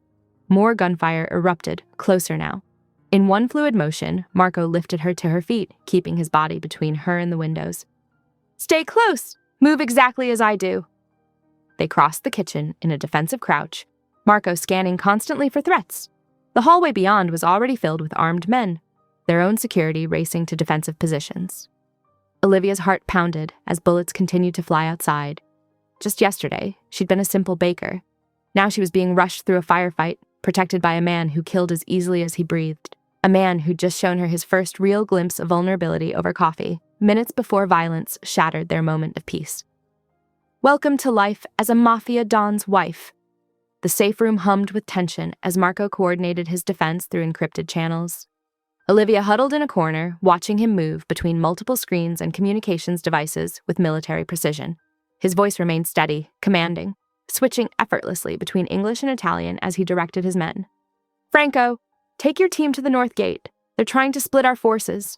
More gunfire erupted, closer now. In one fluid motion, Marco lifted her to her feet, keeping his body between her and the windows. Stay close! Move exactly as I do. They crossed the kitchen in a defensive crouch, Marco scanning constantly for threats. The hallway beyond was already filled with armed men, their own security racing to defensive positions. Olivia's heart pounded as bullets continued to fly outside. Just yesterday, she'd been a simple baker. Now she was being rushed through a firefight, protected by a man who killed as easily as he breathed. A man who'd just shown her his first real glimpse of vulnerability over coffee, minutes before violence shattered their moment of peace. Welcome to life as a Mafia Don's wife. The safe room hummed with tension as Marco coordinated his defense through encrypted channels. Olivia huddled in a corner, watching him move between multiple screens and communications devices with military precision. His voice remained steady, commanding, switching effortlessly between English and Italian as he directed his men. Franco, take your team to the north gate. They're trying to split our forces.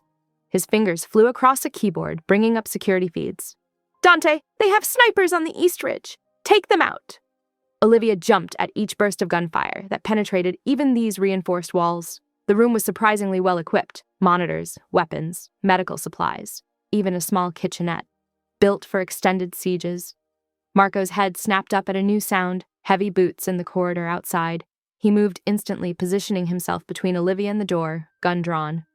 His fingers flew across a keyboard, bringing up security feeds. Dante, they have snipers on the East Ridge. Take them out. Olivia jumped at each burst of gunfire that penetrated even these reinforced walls. The room was surprisingly well equipped. Monitors, weapons, medical supplies, even a small kitchenette, built for extended sieges. Marco's head snapped up at a new sound, heavy boots in the corridor outside. He moved instantly, positioning himself between Olivia and the door, gun drawn.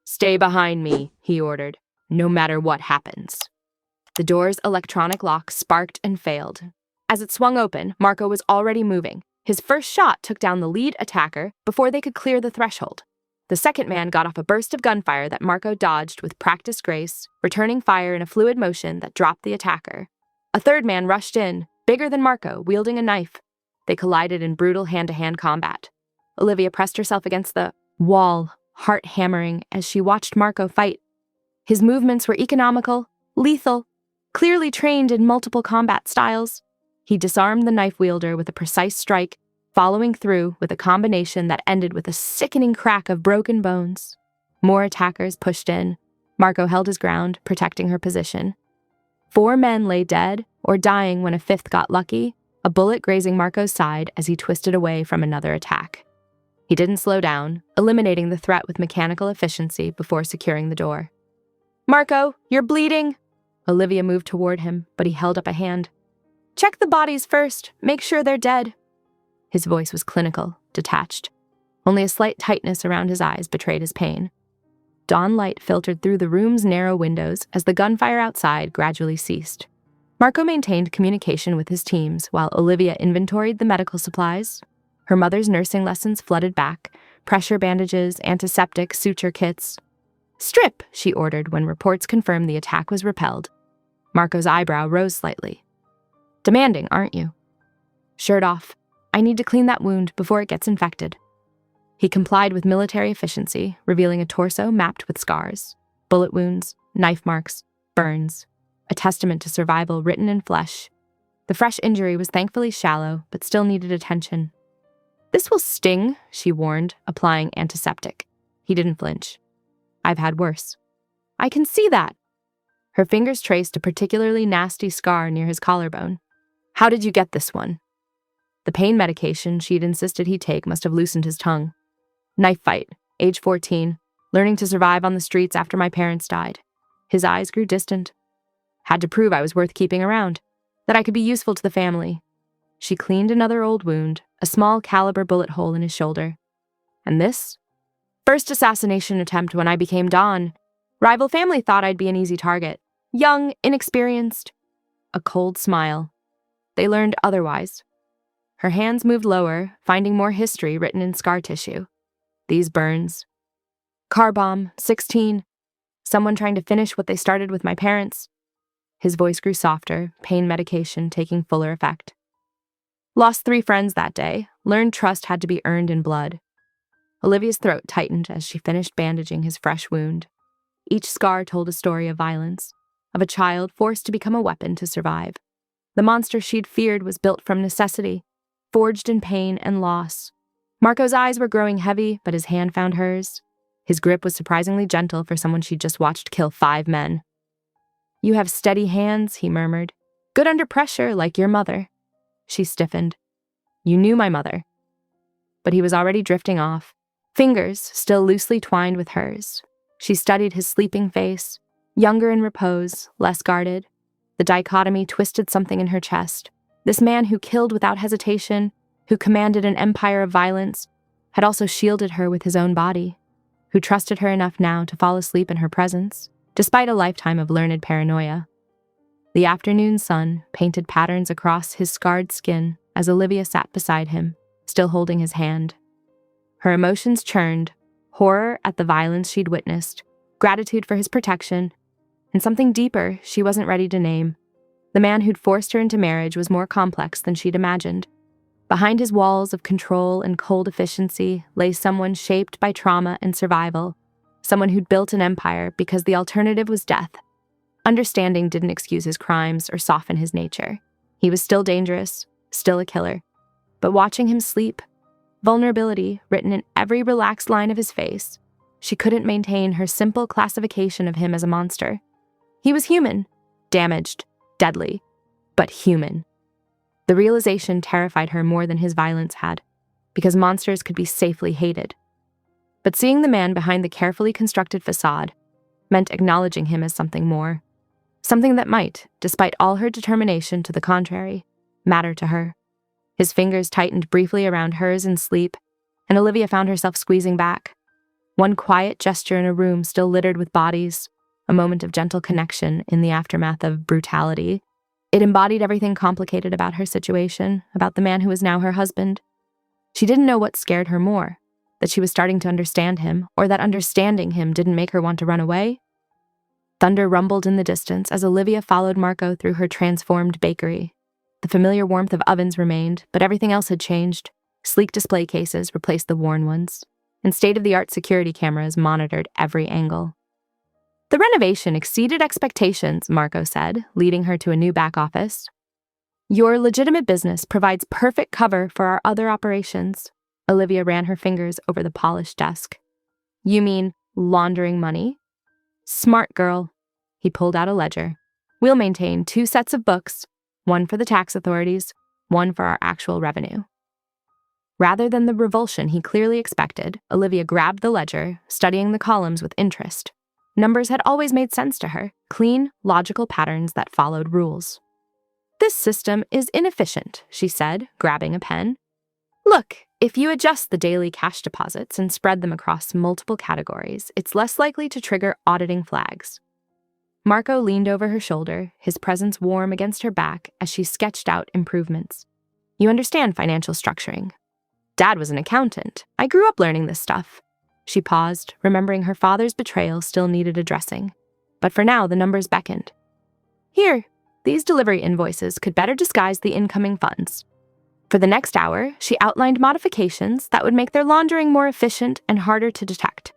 Stay behind me, he ordered, no matter what happens. The door's electronic lock sparked and failed. As it swung open, Marco was already moving. His first shot took down the lead attacker before they could clear the threshold. The second man got off a burst of gunfire that Marco dodged with practiced grace, returning fire in a fluid motion that dropped the attacker. A third man rushed in, bigger than Marco, wielding a knife. They collided in brutal hand-to-hand combat. Olivia pressed herself against the wall, heart hammering as she watched Marco fight. His movements were economical, lethal, clearly trained in multiple combat styles. He disarmed the knife wielder with a precise strike, following through with a combination that ended with a sickening crack of broken bones. More attackers pushed in. Marco held his ground, protecting her position. 4 men lay dead or dying when a 5th got lucky, a bullet grazing Marco's side as he twisted away from another attack. He didn't slow down, eliminating the threat with mechanical efficiency before securing the door. Marco, you're bleeding! Olivia moved toward him, but he held up a hand. Check the bodies first. Make sure they're dead. His voice was clinical, detached. Only a slight tightness around his eyes betrayed his pain. Dawn light filtered through the room's narrow windows as the gunfire outside gradually ceased. Marco maintained communication with his teams while Olivia inventoried the medical supplies. Her mother's nursing lessons flooded back, pressure bandages, antiseptic, suture kits. Strip, she ordered when reports confirmed the attack was repelled. Marco's eyebrow rose slightly. Demanding, aren't you? Shirt off. I need to clean that wound before it gets infected. He complied with military efficiency, revealing a torso mapped with scars, bullet wounds, knife marks, burns, a testament to survival written in flesh. The fresh injury was thankfully shallow, but still needed attention. "This will sting," she warned, applying antiseptic. He didn't flinch. "I've had worse." "I can see that." Her fingers traced a particularly nasty scar near his collarbone. "How did you get this one?" The pain medication she'd insisted he take must have loosened his tongue. "Knife fight, age 14, learning to survive on the streets after my parents died." His eyes grew distant. "Had to prove I was worth keeping around, that I could be useful to the family." She cleaned another old wound, a small caliber bullet hole in his shoulder. "And this? First assassination attempt when I became Don. Rival family thought I'd be an easy target. Young, inexperienced." A cold smile. "They learned otherwise." Her hands moved lower, finding more history written in scar tissue. "These burns. Car bomb, 16. Someone trying to finish what they started with my parents." His voice grew softer, pain medication taking fuller effect. "Lost 3 friends that day. Learned trust had to be earned in blood." Olivia's throat tightened as she finished bandaging his fresh wound. Each scar told a story of violence, of a child forced to become a weapon to survive. The monster she'd feared was built from necessity, forged in pain and loss. Marco's eyes were growing heavy, but his hand found hers. His grip was surprisingly gentle for someone she'd just watched kill 5 men. "You have steady hands," he murmured. "Good under pressure, like your mother." She stiffened. "You knew my mother." But he was already drifting off, fingers still loosely twined with hers. She studied his sleeping face, younger in repose, less guarded. The dichotomy twisted something in her chest. This man who killed without hesitation, who commanded an empire of violence, had also shielded her with his own body, who trusted her enough now to fall asleep in her presence, despite a lifetime of learned paranoia. The afternoon sun painted patterns across his scarred skin as Olivia sat beside him, still holding his hand. Her emotions churned, horror at the violence she'd witnessed, gratitude for his protection, and something deeper she wasn't ready to name. The man who'd forced her into marriage was more complex than she'd imagined. Behind his walls of control and cold efficiency lay someone shaped by trauma and survival, someone who'd built an empire because the alternative was death. Understanding didn't excuse his crimes or soften his nature. He was still dangerous, still a killer. But watching him sleep, vulnerability written in every relaxed line of his face, she couldn't maintain her simple classification of him as a monster. He was human, damaged, deadly, but human. The realization terrified her more than his violence had, because monsters could be safely hated. But seeing the man behind the carefully constructed facade meant acknowledging him as something more, something that might, despite all her determination to the contrary, matter to her. His fingers tightened briefly around hers in sleep, and Olivia found herself squeezing back. One quiet gesture in a room still littered with bodies, a moment of gentle connection in the aftermath of brutality. It embodied everything complicated about her situation, about the man who was now her husband. She didn't know what scared her more, that she was starting to understand him, or that understanding him didn't make her want to run away. Thunder rumbled in the distance as Olivia followed Marco through her transformed bakery. The familiar warmth of ovens remained, but everything else had changed. Sleek display cases replaced the worn ones, and state-of-the-art security cameras monitored every angle. "The renovation exceeded expectations," Marco said, leading her to a new back office. "Your legitimate business provides perfect cover for our other operations." Olivia ran her fingers over the polished desk. "You mean laundering money?" "Smart girl." He pulled out a ledger. "We'll maintain 2 sets of books, one for the tax authorities, one for our actual revenue." Rather than the revulsion he clearly expected, Olivia grabbed the ledger, studying the columns with interest. Numbers had always made sense to her, clean, logical patterns that followed rules. "This system is inefficient," she said, grabbing a pen. "Look, if you adjust the daily cash deposits and spread them across multiple categories, it's less likely to trigger auditing flags." Marco leaned over her shoulder, his presence warm against her back as she sketched out improvements. "You understand financial structuring. Dad was an accountant. I grew up learning this stuff." She paused, remembering her father's betrayal still needed addressing. But for now, the numbers beckoned. "Here, these delivery invoices could better disguise the incoming funds." For the next hour, she outlined modifications that would make their laundering more efficient and harder to detect.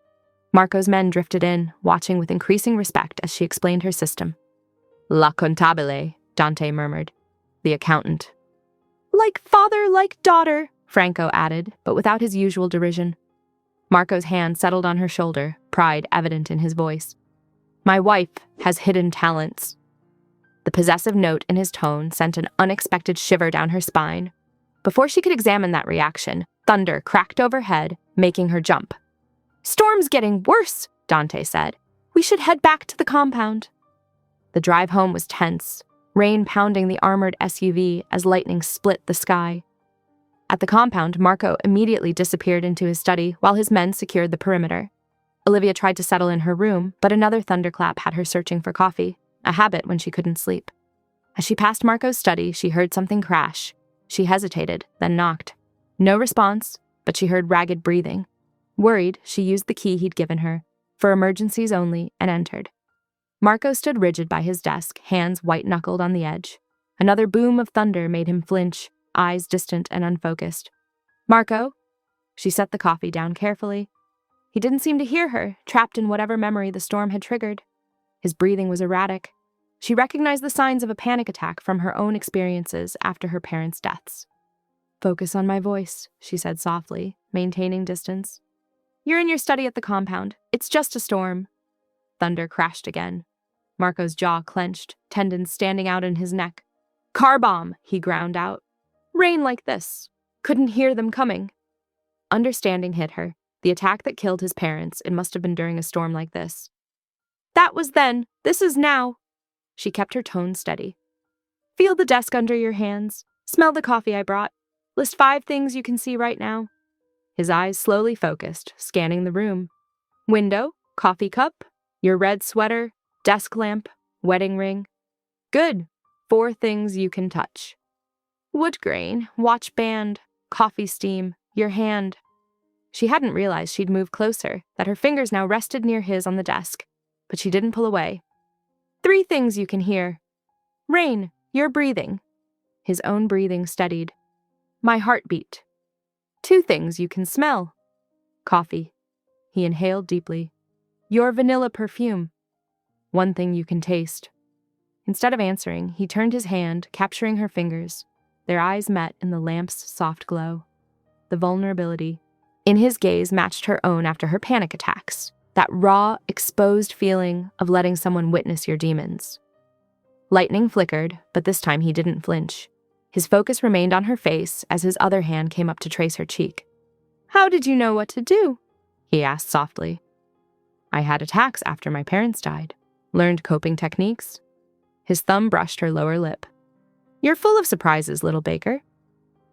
Marco's men drifted in, watching with increasing respect as she explained her system. "La contabile," Dante murmured. "The accountant." "Like father, like daughter," Franco added, but without his usual derision. Marco's hand settled on her shoulder, pride evident in his voice. My wife has hidden talents. The possessive note in his tone sent an unexpected shiver down her spine. Before she could examine that reaction, thunder cracked overhead, making her jump. Storm's getting worse, Dante said. We should head back to the compound. The drive home was tense, rain pounding the armored SUV as lightning split the sky. At the compound, Marco immediately disappeared into his study while his men secured the perimeter. Olivia tried to settle in her room, but another thunderclap had her searching for coffee, a habit when she couldn't sleep. As she passed Marco's study, she heard something crash. She hesitated, then knocked. No response, but she heard ragged breathing. Worried, she used the key he'd given her, for emergencies only, and entered. Marco stood rigid by his desk, hands white-knuckled on the edge. Another boom of thunder made him flinch, eyes distant and unfocused. Marco? She set the coffee down carefully. He didn't seem to hear her, trapped in whatever memory the storm had triggered. His breathing was erratic. She recognized the signs of a panic attack from her own experiences after her parents' deaths. Focus on my voice, she said softly, maintaining distance. You're in your study at the compound. It's just a storm. Thunder crashed again. Marco's jaw clenched, tendons standing out in his neck. Car bomb, he ground out. Rain like this. Couldn't hear them coming. Understanding hit her. The attack that killed his parents, it must have been during a storm like this. That was then. This is now. She kept her tone steady. Feel the desk under your hands. Smell the coffee I brought. List 5 things you can see right now. His eyes slowly focused, scanning the room. Window, coffee cup, your red sweater, desk lamp, wedding ring. Good. 4 things you can touch. Wood grain, watch band, coffee steam, your hand. She hadn't realized she'd moved closer, that her fingers now rested near his on the desk, but she didn't pull away. 3 things you can hear. Rain, your breathing. His own breathing steadied. My heartbeat. 2 things you can smell. Coffee. He inhaled deeply. Your vanilla perfume. 1 thing you can taste. Instead of answering, he turned his hand, capturing her fingers. Their eyes met in the lamp's soft glow. The vulnerability in his gaze matched her own after her panic attacks. That raw, exposed feeling of letting someone witness your demons. Lightning flickered, but this time he didn't flinch. His focus remained on her face as his other hand came up to trace her cheek. How did you know what to do? He asked softly. I had attacks after my parents died. Learned coping techniques. His thumb brushed her lower lip. You're full of surprises, little baker.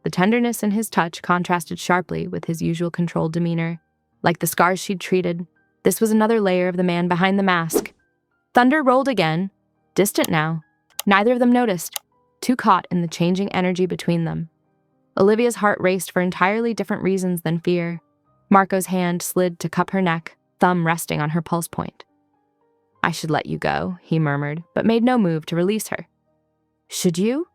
The tenderness in his touch contrasted sharply with his usual controlled demeanor. Like the scars she'd treated, this was another layer of the man behind the mask. Thunder rolled again, distant now. Neither of them noticed, too caught in the changing energy between them. Olivia's heart raced for entirely different reasons than fear. Marco's hand slid to cup her neck, thumb resting on her pulse point. I should let you go, he murmured, but made no move to release her. Should you?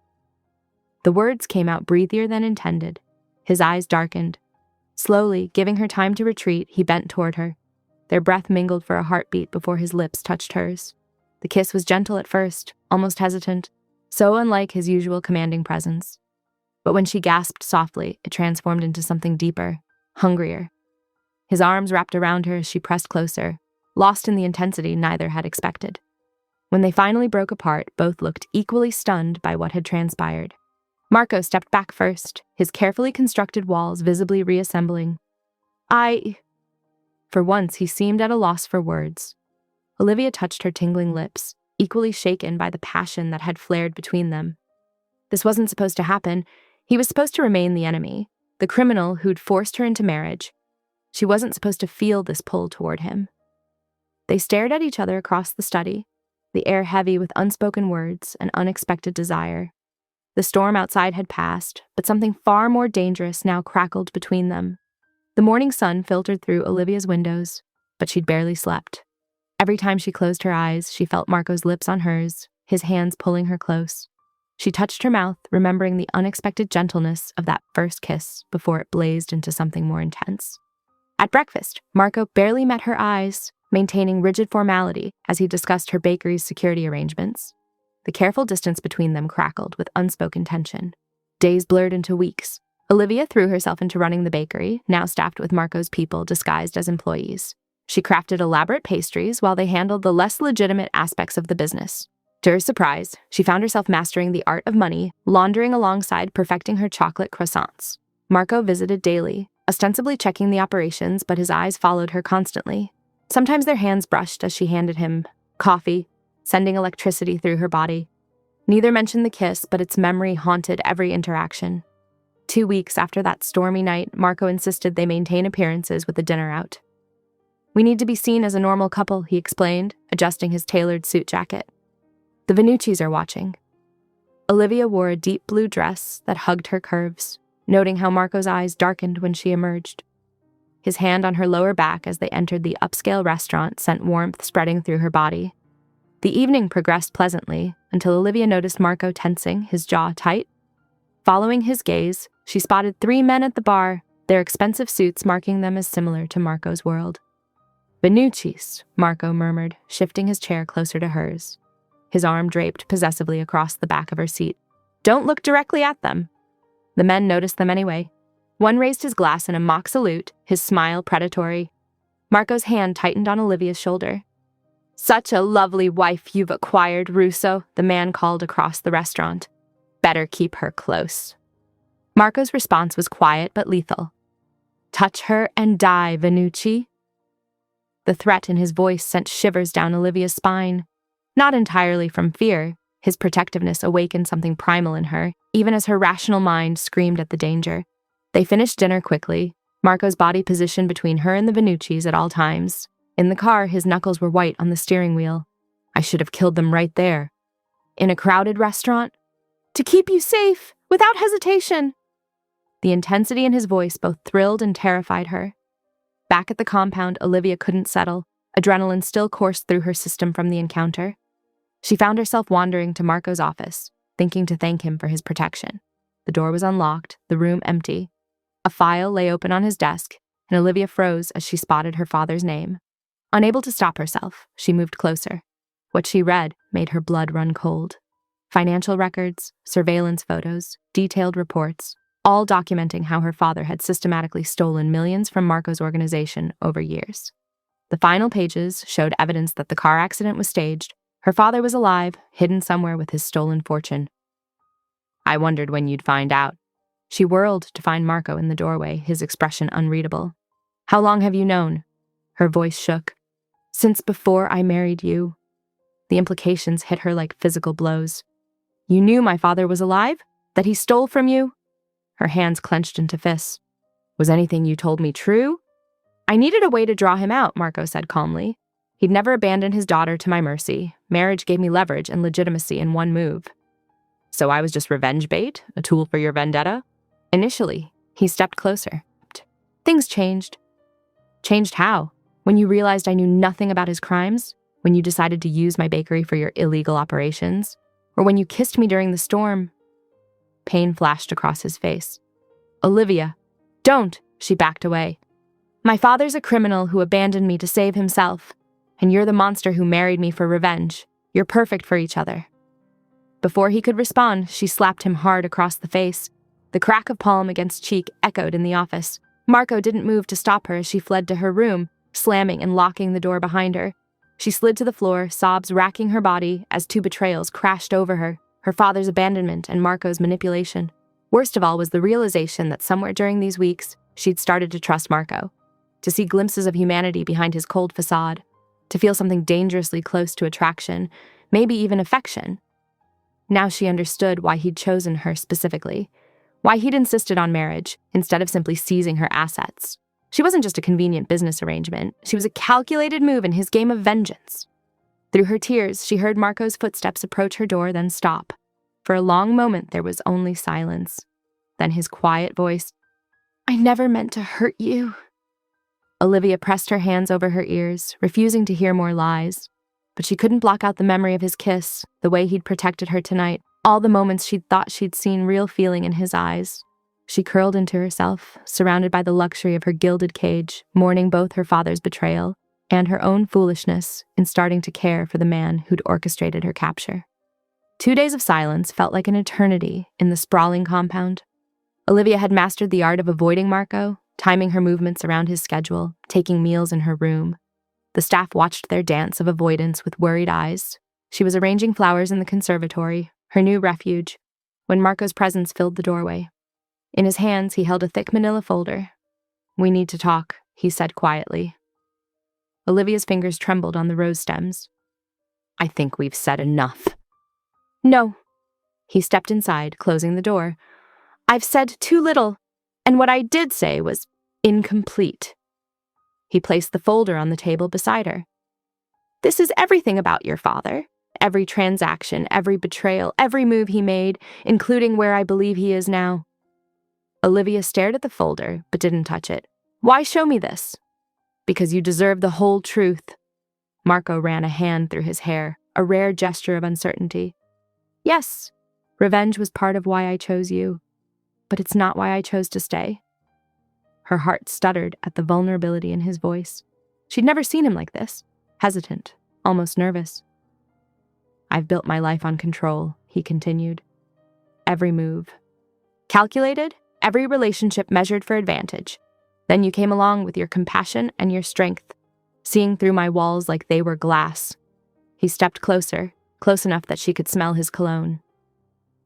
The words came out breathier than intended. His eyes darkened. Slowly, giving her time to retreat, he bent toward her. Their breath mingled for a heartbeat before his lips touched hers. The kiss was gentle at first, almost hesitant, so unlike his usual commanding presence. But when she gasped softly, it transformed into something deeper, hungrier. His arms wrapped around her as she pressed closer, lost in the intensity neither had expected. When they finally broke apart, both looked equally stunned by what had transpired. Marco stepped back first, his carefully constructed walls visibly reassembling. For once, he seemed at a loss for words. Olivia touched her tingling lips, equally shaken by the passion that had flared between them. This wasn't supposed to happen. He was supposed to remain the enemy, the criminal who'd forced her into marriage. She wasn't supposed to feel this pull toward him. They stared at each other across the study, the air heavy with unspoken words and unexpected desire. The storm outside had passed, but something far more dangerous now crackled between them. The morning sun filtered through Olivia's windows, but she'd barely slept. Every time she closed her eyes, she felt Marco's lips on hers, his hands pulling her close. She touched her mouth, remembering the unexpected gentleness of that first kiss before it blazed into something more intense. At breakfast, Marco barely met her eyes, maintaining rigid formality as he discussed her bakery's security arrangements. The careful distance between them crackled with unspoken tension. Days blurred into weeks. Olivia threw herself into running the bakery, now staffed with Marco's people disguised as employees. She crafted elaborate pastries while they handled the less legitimate aspects of the business. To her surprise, she found herself mastering the art of money, laundering alongside perfecting her chocolate croissants. Marco visited daily, ostensibly checking the operations, but his eyes followed her constantly. Sometimes their hands brushed as she handed him coffee, sending electricity through her body. Neither mentioned the kiss, but its memory haunted every interaction. 2 weeks after that stormy night, Marco insisted they maintain appearances with a dinner out. "We need to be seen as a normal couple," he explained, adjusting his tailored suit jacket. "The Venuccis are watching." Olivia wore a deep blue dress that hugged her curves, noting how Marco's eyes darkened when she emerged. His hand on her lower back as they entered the upscale restaurant sent warmth spreading through her body. The evening progressed pleasantly until Olivia noticed Marco tensing, his jaw tight. Following his gaze, she spotted 3 men at the bar, their expensive suits marking them as similar to Marco's world. "Venuccis," Marco murmured, shifting his chair closer to hers. His arm draped possessively across the back of her seat. "Don't look directly at them." The men noticed them anyway. One raised his glass in a mock salute, his smile predatory. Marco's hand tightened on Olivia's shoulder. "Such a lovely wife you've acquired, Russo," the man called across the restaurant. "Better keep her close." Marco's response was quiet but lethal. "Touch her and die, Venucci." The threat in his voice sent shivers down Olivia's spine. Not entirely from fear, his protectiveness awakened something primal in her, even as her rational mind screamed at the danger. They finished dinner quickly, Marco's body positioned between her and the Venuccis at all times. In the car, his knuckles were white on the steering wheel. "I should have killed them right there." In a crowded restaurant? "To keep you safe, without hesitation." The intensity in his voice both thrilled and terrified her. Back at the compound, Olivia couldn't settle. Adrenaline still coursed through her system from the encounter. She found herself wandering to Marco's office, thinking to thank him for his protection. The door was unlocked, the room empty. A file lay open on his desk, and Olivia froze as she spotted her father's name. Unable to stop herself, she moved closer. What she read made her blood run cold. Financial records, surveillance photos, detailed reports, all documenting how her father had systematically stolen millions from Marco's organization over years. The final pages showed evidence that the car accident was staged. Her father was alive, hidden somewhere with his stolen fortune. "I wondered when you'd find out." She whirled to find Marco in the doorway, his expression unreadable. "How long have you known?" Her voice shook. "Since before I married you." The implications hit her like physical blows. "You knew my father was alive? That he stole from you?" Her hands clenched into fists. "Was anything you told me true?" "I needed a way to draw him out," Marco said calmly. "He'd never abandoned his daughter to my mercy. Marriage gave me leverage and legitimacy in one move." "So I was just revenge bait? A tool for your vendetta?" "Initially." He stepped closer. "Things changed." "Changed how? When you realized I knew nothing about his crimes? When you decided to use my bakery for your illegal operations? Or when you kissed me during the storm?" Pain flashed across his face. "Olivia, don't!" She backed away. "My father's a criminal who abandoned me to save himself, and you're the monster who married me for revenge. You're perfect for each other." Before he could respond, she slapped him hard across the face. The crack of palm against cheek echoed in the office. Marco didn't move to stop her as she fled to her room, slamming and locking the door behind her. She slid to the floor, sobs racking her body as 2 betrayals crashed over her, her father's abandonment and Marco's manipulation. Worst of all was the realization that somewhere during these weeks, she'd started to trust Marco, to see glimpses of humanity behind his cold facade, to feel something dangerously close to attraction, maybe even affection. Now she understood why he'd chosen her specifically, why he'd insisted on marriage instead of simply seizing her assets. She wasn't just a convenient business arrangement. She was a calculated move in his game of vengeance. Through her tears, she heard Marco's footsteps approach her door, then stop. For a long moment, there was only silence. Then his quiet voice, "I never meant to hurt you." Olivia pressed her hands over her ears, refusing to hear more lies. But she couldn't block out the memory of his kiss, the way he'd protected her tonight, all the moments she'd thought she'd seen real feeling in his eyes. She curled into herself, surrounded by the luxury of her gilded cage, mourning both her father's betrayal and her own foolishness in starting to care for the man who'd orchestrated her capture. 2 days of silence felt like an eternity in the sprawling compound. Olivia had mastered the art of avoiding Marco, timing her movements around his schedule, taking meals in her room. The staff watched their dance of avoidance with worried eyes. She was arranging flowers in the conservatory, her new refuge, when Marco's presence filled the doorway. In his hands, he held a thick manila folder. "We need to talk," he said quietly. Olivia's fingers trembled on the rose stems. "I think we've said enough." "No." He stepped inside, closing the door. "I've said too little, and what I did say was incomplete." He placed the folder on the table beside her. "This is everything about your father. Every transaction, every betrayal, every move he made, including where I believe he is now." Olivia stared at the folder, but didn't touch it. "Why show me this?" "Because you deserve the whole truth." Marco ran a hand through his hair, a rare gesture of uncertainty. "Yes, revenge was part of why I chose you, but it's not why I chose to stay." Her heart stuttered at the vulnerability in his voice. She'd never seen him like this, hesitant, almost nervous. "I've built my life on control," he continued. "Every move. Calculated, every relationship measured for advantage. Then you came along with your compassion and your strength, seeing through my walls like they were glass." He stepped closer, close enough that she could smell his cologne.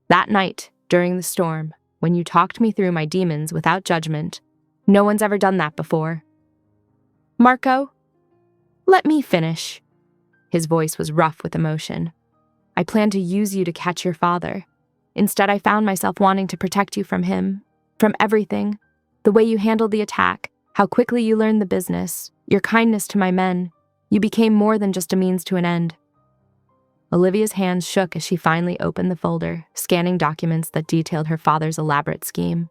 "That night, during the storm, when you talked me through my demons without judgment, no one's ever done that before." "Marco, let me finish." His voice was rough with emotion. "I planned to use you to catch your father. Instead, I found myself wanting to protect you from him, from everything. The way you handled the attack, how quickly you learned the business, your kindness to my men. You became more than just a means to an end." Olivia's hands shook as she finally opened the folder, scanning documents that detailed her father's elaborate scheme.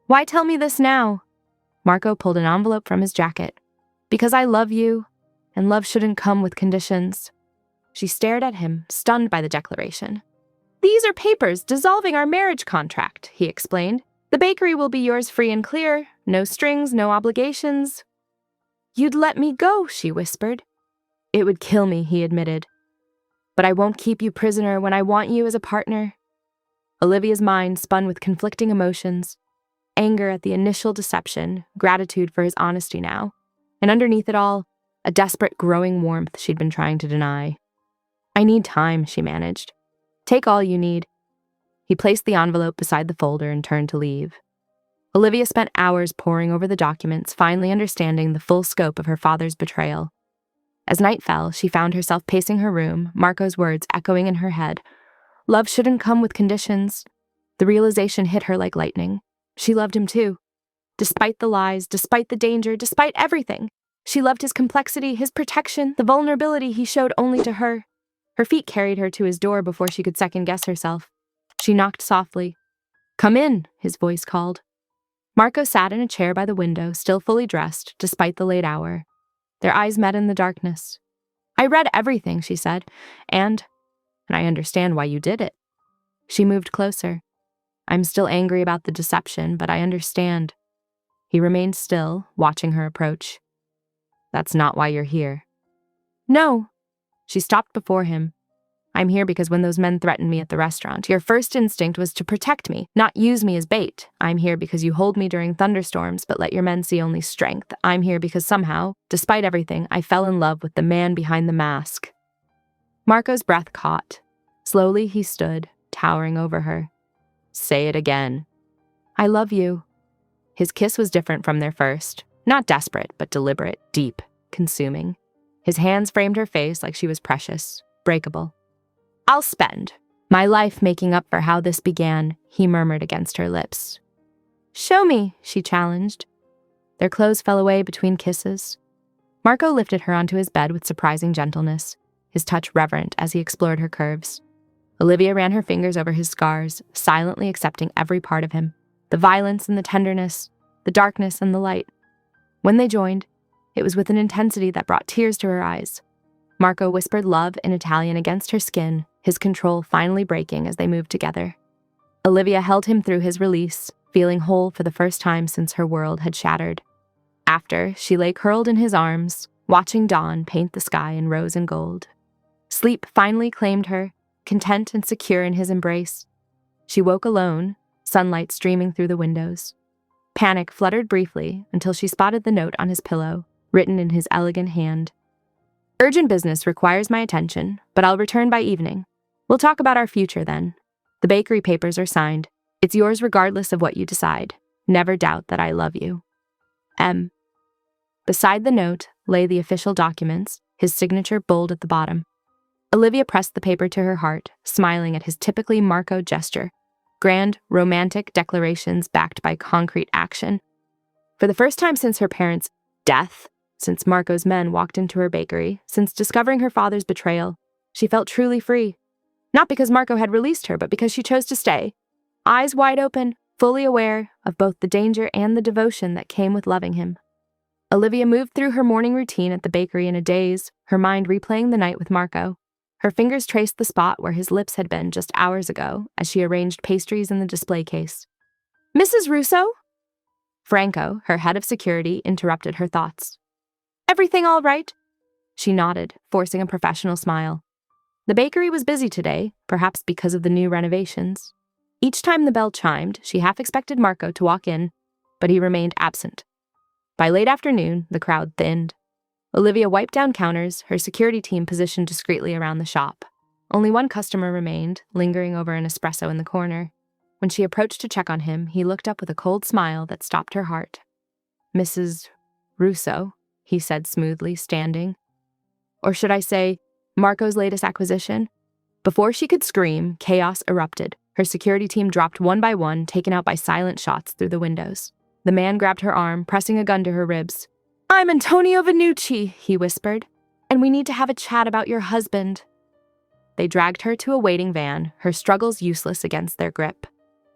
"Why tell me this now?" Marco pulled an envelope from his jacket. "Because I love you, and love shouldn't come with conditions." She stared at him, stunned by the declaration. "These are papers dissolving our marriage contract," he explained. "The bakery will be yours free and clear. No strings, no obligations." "You'd let me go," she whispered. "It would kill me," he admitted. "But I won't keep you prisoner when I want you as a partner." Olivia's mind spun with conflicting emotions. Anger at the initial deception, gratitude for his honesty now, and underneath it all, a desperate growing warmth she'd been trying to deny. "I need time," she managed. "Take all you need." He placed the envelope beside the folder and turned to leave. Olivia spent hours poring over the documents, finally understanding the full scope of her father's betrayal. As night fell, she found herself pacing her room, Marco's words echoing in her head. Love shouldn't come with conditions. The realization hit her like lightning. She loved him too. Despite the lies, despite the danger, despite everything. She loved his complexity, his protection, the vulnerability he showed only to her. Her feet carried her to his door before she could second-guess herself. She knocked softly. "Come in," his voice called. Marco sat in a chair by the window, still fully dressed, despite the late hour. Their eyes met in the darkness. "I read everything," she said, and I understand why you did it." She moved closer. "I'm still angry about the deception, but I understand." He remained still, watching her approach. "That's not why you're here." "No." She stopped before him. "I'm here because when those men threatened me at the restaurant, your first instinct was to protect me, not use me as bait. I'm here because you hold me during thunderstorms, but let your men see only strength. I'm here because somehow, despite everything, I fell in love with the man behind the mask." Marco's breath caught. Slowly he stood, towering over her. "Say it again." "I love you." His kiss was different from their first. Not desperate, but deliberate, deep, consuming. His hands framed her face like she was precious, breakable. "I'll spend my life making up for how this began," he murmured against her lips. "Show me," she challenged. Their clothes fell away between kisses. Marco lifted her onto his bed with surprising gentleness, his touch reverent as he explored her curves. Olivia ran her fingers over his scars, silently accepting every part of him, the violence and the tenderness, the darkness and the light. When they joined, it was with an intensity that brought tears to her eyes. Marco whispered love in Italian against her skin, his control finally breaking as they moved together. Olivia held him through his release, feeling whole for the first time since her world had shattered. After, she lay curled in his arms, watching dawn paint the sky in rose and gold. Sleep finally claimed her, content and secure in his embrace. She woke alone, sunlight streaming through the windows. Panic fluttered briefly until she spotted the note on his pillow, written in his elegant hand. Urgent business requires my attention, but I'll return by evening. We'll talk about our future then. The bakery papers are signed. It's yours regardless of what you decide. Never doubt that I love you. M. Beside the note lay the official documents, his signature bold at the bottom. Olivia pressed the paper to her heart, smiling at his typically Marco gesture. Grand, romantic declarations backed by concrete action. For the first time since her parents' death, since Marco's men walked into her bakery, since discovering her father's betrayal, she felt truly free. Not because Marco had released her, but because she chose to stay, eyes wide open, fully aware of both the danger and the devotion that came with loving him. Olivia moved through her morning routine at the bakery in a daze, her mind replaying the night with Marco. Her fingers traced the spot where his lips had been just hours ago as she arranged pastries in the display case. "Mrs. Russo?" Franco, her head of security, interrupted her thoughts. "Everything all right?" She nodded, forcing a professional smile. The bakery was busy today, perhaps because of the new renovations. Each time the bell chimed, she half expected Marco to walk in, but he remained absent. By late afternoon, the crowd thinned. Olivia wiped down counters, her security team positioned discreetly around the shop. Only one customer remained, lingering over an espresso in the corner. When she approached to check on him, he looked up with a cold smile that stopped her heart. "Mrs. Russo," he said smoothly, standing. Or should I say, Marco's latest acquisition? Before she could scream, chaos erupted. Her security team dropped one by one, taken out by silent shots through the windows. The man grabbed her arm, pressing a gun to her ribs. "I'm Antonio Vannucci," he whispered, "and we need to have a chat about your husband." They dragged her to a waiting van, her struggles useless against their grip.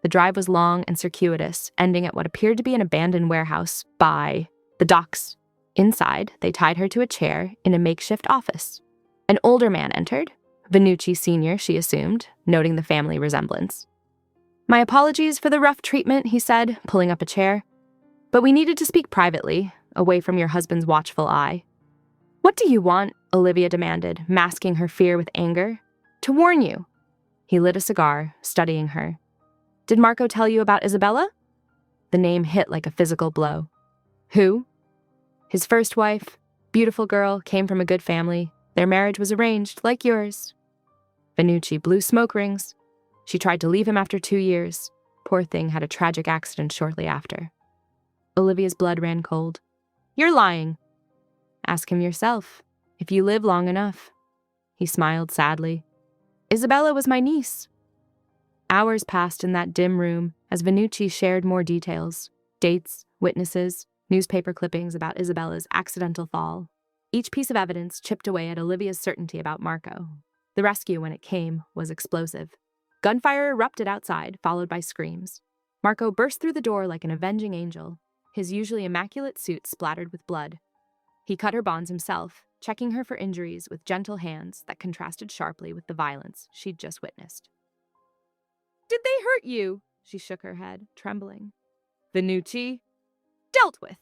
The drive was long and circuitous, ending at what appeared to be an abandoned warehouse by the docks. Inside, they tied her to a chair in a makeshift office. An older man entered, Vannucci Sr., she assumed, noting the family resemblance. "My apologies for the rough treatment," he said, pulling up a chair. "But we needed to speak privately, away from your husband's watchful eye." "What do you want?" Olivia demanded, masking her fear with anger. "To warn you." He lit a cigar, studying her. "Did Marco tell you about Isabella?" The name hit like a physical blow. "Who?" "His first wife, beautiful girl, came from a good family. Their marriage was arranged, like yours." Vannucci blew smoke rings. She tried to leave him after 2 years. Poor thing had a tragic accident shortly after. Olivia's blood ran cold. "You're lying." "Ask him yourself, if you live long enough." He smiled sadly. "Isabella was my niece." Hours passed in that dim room as Vannucci shared more details, dates, witnesses, newspaper clippings about Isabella's accidental fall. Each piece of evidence chipped away at Olivia's certainty about Marco. The rescue, when it came, was explosive. Gunfire erupted outside, followed by screams. Marco burst through the door like an avenging angel, his usually immaculate suit splattered with blood. He cut her bonds himself, checking her for injuries with gentle hands that contrasted sharply with the violence she'd just witnessed. "Did they hurt you?" She shook her head, trembling. "Vannucci?" "Dealt with."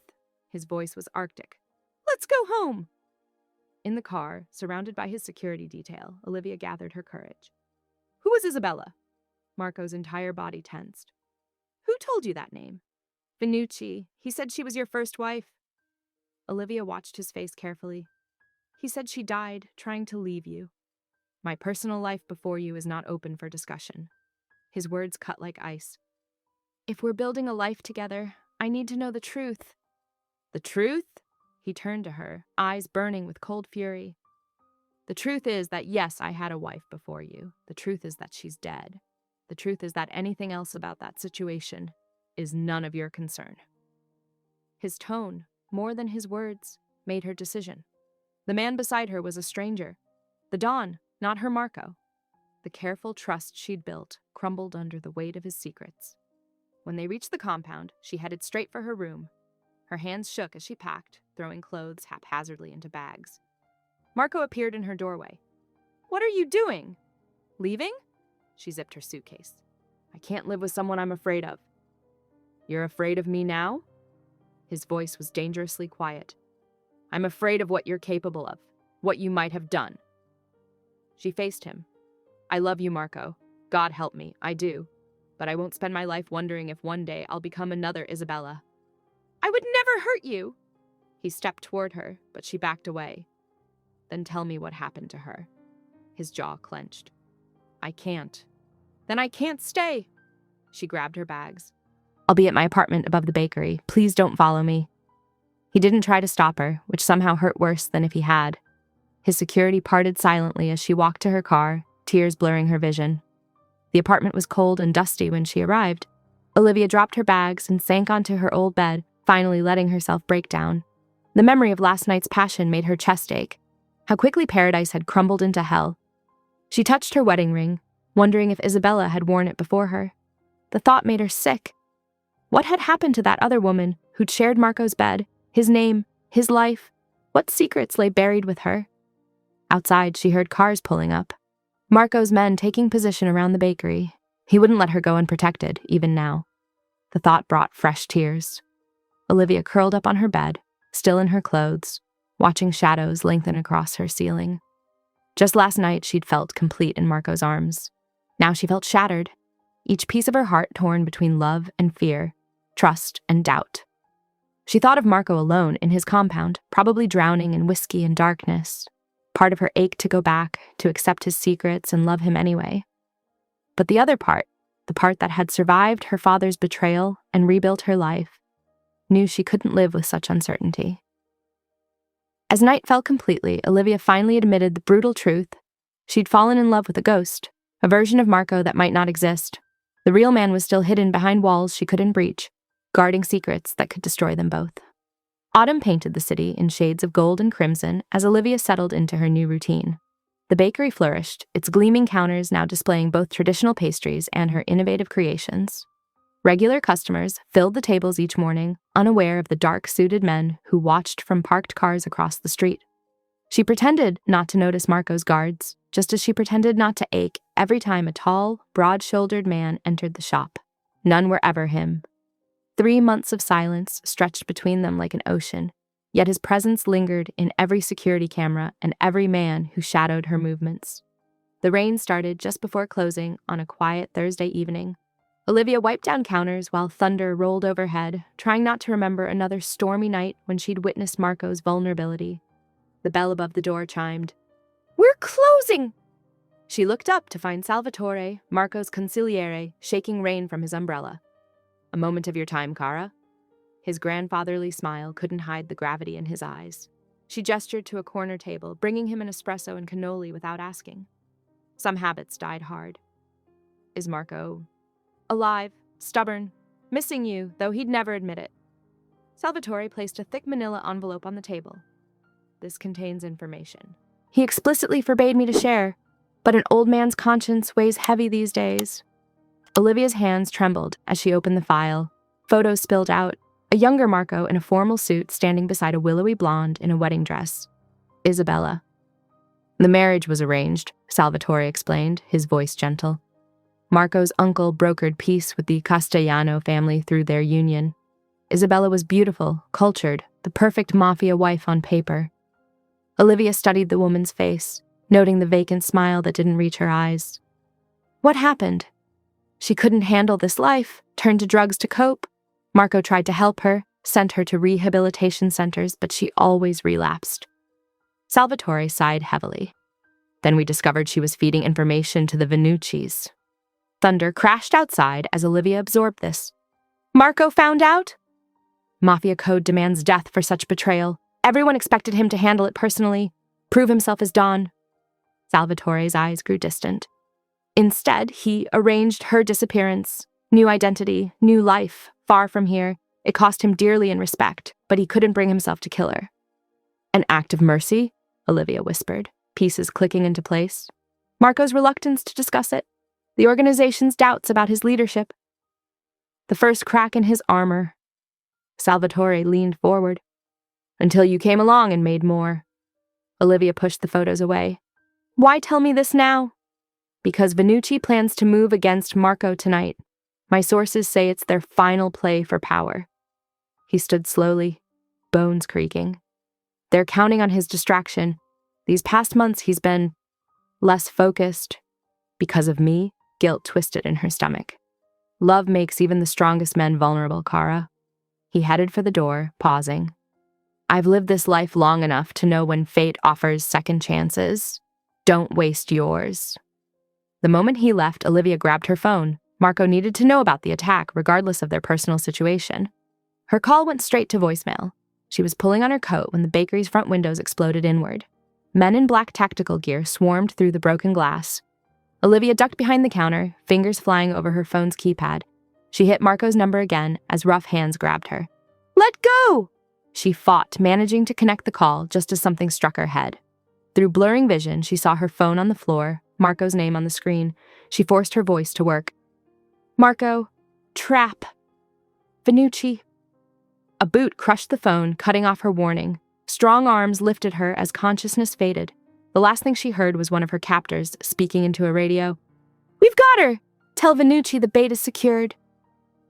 His voice was arctic. "Let's go home." In the car, surrounded by his security detail, Olivia gathered her courage. "Who was Isabella?" Marco's entire body tensed. "Who told you that name?" "Vannucci. He said she was your first wife." Olivia watched his face carefully. "He said she died trying to leave you. My personal life before you is not open for discussion." His words cut like ice. "If we're building a life together, I need to know the truth." "The truth?" He turned to her, eyes burning with cold fury. "The truth is that yes, I had a wife before you. The truth is that she's dead. The truth is that anything else about that situation is none of your concern." His tone, more than his words, made her decision. The man beside her was a stranger. The Don, not her Marco. The careful trust she'd built crumbled under the weight of his secrets. When they reached the compound, she headed straight for her room. Her hands shook as she packed, throwing clothes haphazardly into bags. Marco appeared in her doorway. "What are you doing?" "Leaving?" She zipped her suitcase. "I can't live with someone I'm afraid of." "You're afraid of me now?" His voice was dangerously quiet. "I'm afraid of what you're capable of, what you might have done." She faced him. "I love you, Marco. God help me, I do. but I won't spend my life wondering if one day I'll become another Isabella. I would never hurt you. He stepped toward her, but she backed away. Then tell me what happened to her. His jaw clenched. I can't. Then I can't stay. She grabbed her bags. I'll be at my apartment above the bakery. Please don't follow me. He didn't try to stop her, which somehow hurt worse than if he had. His security parted silently as she walked to her car, tears blurring her vision. The apartment was cold and dusty when she arrived. Olivia dropped her bags and sank onto her old bed, finally letting herself break down. The memory of last night's passion made her chest ache. How quickly paradise had crumbled into hell. She touched her wedding ring, wondering if Isabella had worn it before her. The thought made her sick. What had happened to that other woman who'd shared Marco's bed, his name, his life? What secrets lay buried with her? Outside, she heard cars pulling up. Marco's men taking position around the bakery. He wouldn't let her go unprotected, even now. The thought brought fresh tears. Olivia curled up on her bed, still in her clothes, watching shadows lengthen across her ceiling. Just last night, she'd felt complete in Marco's arms. Now she felt shattered, each piece of her heart torn between love and fear, trust and doubt. She thought of Marco alone in his compound, probably drowning in whiskey and darkness. Part of her ached to go back, to accept his secrets and love him anyway. But the other part, the part that had survived her father's betrayal and rebuilt her life, knew she couldn't live with such uncertainty. As night fell completely, Olivia finally admitted the brutal truth. She'd fallen in love with a ghost, a version of Marco that might not exist. The real man was still hidden behind walls she couldn't breach, guarding secrets that could destroy them both. Autumn painted the city in shades of gold and crimson as Olivia settled into her new routine. The bakery flourished, its gleaming counters now displaying both traditional pastries and her innovative creations. Regular customers filled the tables each morning, unaware of the dark-suited men who watched from parked cars across the street. She pretended not to notice Marco's guards, just as she pretended not to ache every time a tall, broad-shouldered man entered the shop. None were ever him. 3 months of silence stretched between them like an ocean, yet his presence lingered in every security camera and every man who shadowed her movements. The rain started just before closing on a quiet Thursday evening. Olivia wiped down counters while thunder rolled overhead, trying not to remember another stormy night when she'd witnessed Marco's vulnerability. The bell above the door chimed. "We're closing!" She looked up to find Salvatore, Marco's consigliere, shaking rain from his umbrella. "A moment of your time, Cara?" His grandfatherly smile couldn't hide the gravity in his eyes. She gestured to a corner table, bringing him an espresso and cannoli without asking. Some habits died hard. "Is Marco alive, stubborn, missing you, though he'd never admit it?" Salvatore placed a thick manila envelope on the table. "This contains information. He explicitly forbade me to share, but an old man's conscience weighs heavy these days." Olivia's hands trembled as she opened the file. Photos spilled out, a younger Marco in a formal suit standing beside a willowy blonde in a wedding dress. Isabella. "The marriage was arranged," Salvatore explained, his voice gentle. Marco's uncle brokered peace with the Castellano family through their union. Isabella was beautiful, cultured, the perfect Mafia wife on paper. Olivia studied the woman's face, noting the vacant smile that didn't reach her eyes. What happened? She couldn't handle this life, turned to drugs to cope. Marco tried to help her, sent her to rehabilitation centers, but she always relapsed. Salvatore sighed heavily. Then we discovered she was feeding information to the Venuccis. Thunder crashed outside as Olivia absorbed this. Marco found out? Mafia code demands death for such betrayal. Everyone expected him to handle it personally, prove himself as Don. Salvatore's eyes grew distant. Instead, he arranged her disappearance. New identity, new life, far from here. It cost him dearly in respect, but he couldn't bring himself to kill her. An act of mercy? Olivia whispered, pieces clicking into place. Marco's reluctance to discuss it. The organization's doubts about his leadership. The first crack in his armor. Salvatore leaned forward. Until you came along and made more. Olivia pushed the photos away. Why tell me this now? Because Venucci plans to move against Marco tonight. My sources say it's their final play for power. He stood slowly, bones creaking. They're counting on his distraction. These past months he's been less focused. Because of me, guilt twisted in her stomach. Love makes even the strongest men vulnerable, Kara. He headed for the door, pausing. I've lived this life long enough to know when fate offers second chances. Don't waste yours. The moment he left, Olivia grabbed her phone. Marco needed to know about the attack, regardless of their personal situation. Her call went straight to voicemail. She was pulling on her coat when the bakery's front windows exploded inward. Men in black tactical gear swarmed through the broken glass. Olivia ducked behind the counter, fingers flying over her phone's keypad. She hit Marco's number again as rough hands grabbed her. Let go! She fought, managing to connect the call just as something struck her head. Through blurring vision, she saw her phone on the floor, Marco's name on the screen. She forced her voice to work. Marco, trap. Venucci. A boot crushed the phone, cutting off her warning. Strong arms lifted her as consciousness faded. The last thing she heard was one of her captors speaking into a radio. We've got her! Tell Venucci the bait is secured.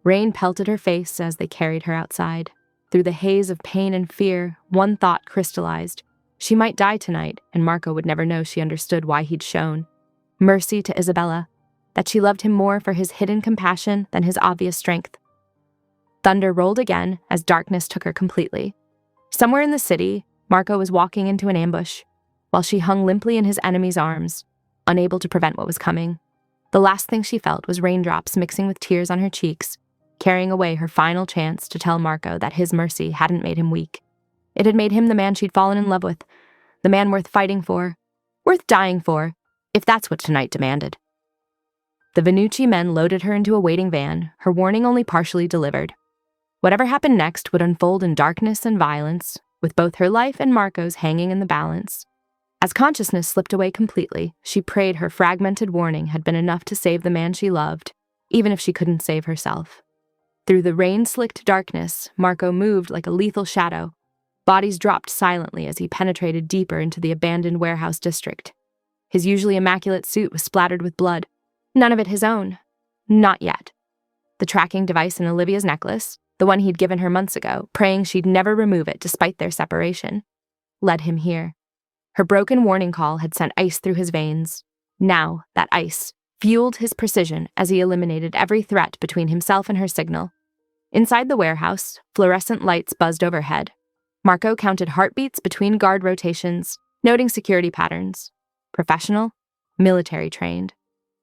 Rain pelted her face as they carried her outside. Through the haze of pain and fear, one thought crystallized. She might die tonight, and Marco would never know she understood why he'd shown mercy to Isabella, that she loved him more for his hidden compassion than his obvious strength. Thunder rolled again as darkness took her completely. Somewhere in the city, Marco was walking into an ambush, while she hung limply in his enemy's arms, unable to prevent what was coming. The last thing she felt was raindrops mixing with tears on her cheeks, carrying away her final chance to tell Marco that his mercy hadn't made him weak. It had made him the man she'd fallen in love with, the man worth fighting for, worth dying for, if that's what tonight demanded. The Venucci men loaded her into a waiting van, her warning only partially delivered. Whatever happened next would unfold in darkness and violence, with both her life and Marco's hanging in the balance. As consciousness slipped away completely, she prayed her fragmented warning had been enough to save the man she loved, even if she couldn't save herself. Through the rain-slicked darkness, Marco moved like a lethal shadow. Bodies dropped silently as he penetrated deeper into the abandoned warehouse district. His usually immaculate suit was splattered with blood. None of it his own. Not yet. The tracking device in Olivia's necklace, the one he'd given her months ago, praying she'd never remove it despite their separation, led him here. Her broken warning call had sent ice through his veins. Now, that ice fueled his precision as he eliminated every threat between himself and her signal. Inside the warehouse, fluorescent lights buzzed overhead. Marco counted heartbeats between guard rotations, noting security patterns. Professional, military trained.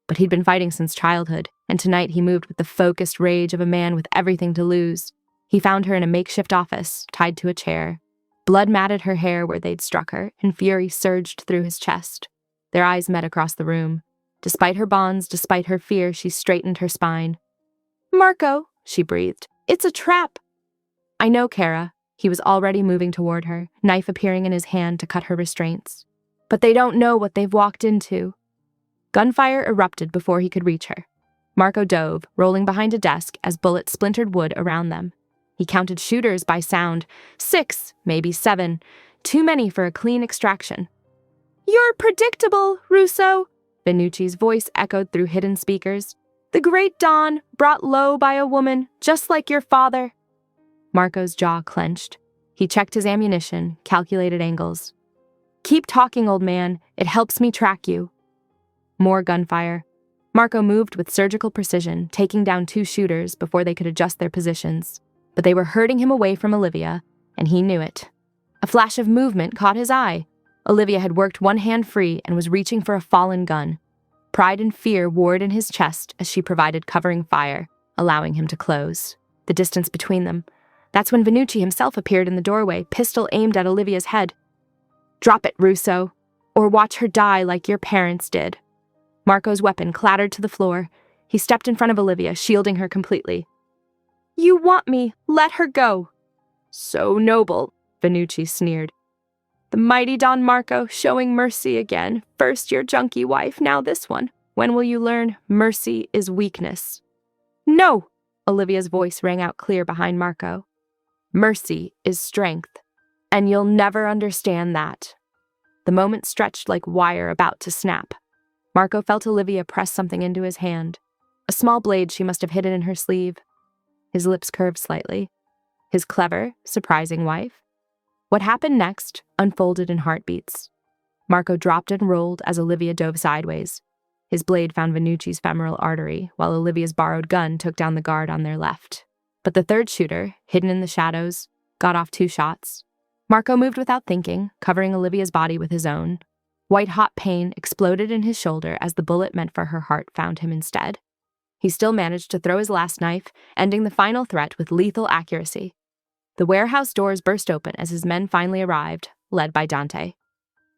But he'd been fighting since childhood, and tonight he moved with the focused rage of a man with everything to lose. He found her in a makeshift office, tied to a chair. Blood matted her hair where they'd struck her, and fury surged through his chest. Their eyes met across the room. Despite her bonds, despite her fear, she straightened her spine. Marco, she breathed. It's a trap. I know, Kara. He was already moving toward her, knife appearing in his hand to cut her restraints. But they don't know what they've walked into. Gunfire erupted before he could reach her. Marco dove, rolling behind a desk as bullets splintered wood around them. He counted shooters by sound. 6, maybe 7. Too many for a clean extraction. You're predictable, Russo, Venucci's voice echoed through hidden speakers. The great dawn, brought low by a woman, just like your father. Marco's jaw clenched. He checked his ammunition, calculated angles. Keep talking, old man. It helps me track you. More gunfire. Marco moved with surgical precision, taking down 2 shooters before they could adjust their positions. But they were herding him away from Olivia, and he knew it. A flash of movement caught his eye. Olivia had worked one hand free and was reaching for a fallen gun. Pride and fear warred in his chest as she provided covering fire, allowing him to close. The distance between them. That's when Venucci himself appeared in the doorway, pistol aimed at Olivia's head. Drop it, Russo, or watch her die like your parents did. Marco's weapon clattered to the floor. He stepped in front of Olivia, shielding her completely. You want me, let her go. So noble, Venucci sneered. The mighty Don Marco showing mercy again. First your junkie wife, now this one. When will you learn mercy is weakness? No, Olivia's voice rang out clear behind Marco. Mercy is strength, and you'll never understand that. The moment stretched like wire about to snap. Marco felt Olivia press something into his hand. A small blade she must have hidden in her sleeve. His lips curved slightly. His clever, surprising wife. What happened next unfolded in heartbeats. Marco dropped and rolled as Olivia dove sideways. His blade found Venucci's femoral artery, while Olivia's borrowed gun took down the guard on their left. But the third shooter, hidden in the shadows, got off 2 shots. Marco moved without thinking, covering Olivia's body with his own. White-hot pain exploded in his shoulder as the bullet meant for her heart found him instead. He still managed to throw his last knife, ending the final threat with lethal accuracy. The warehouse doors burst open as his men finally arrived, led by Dante.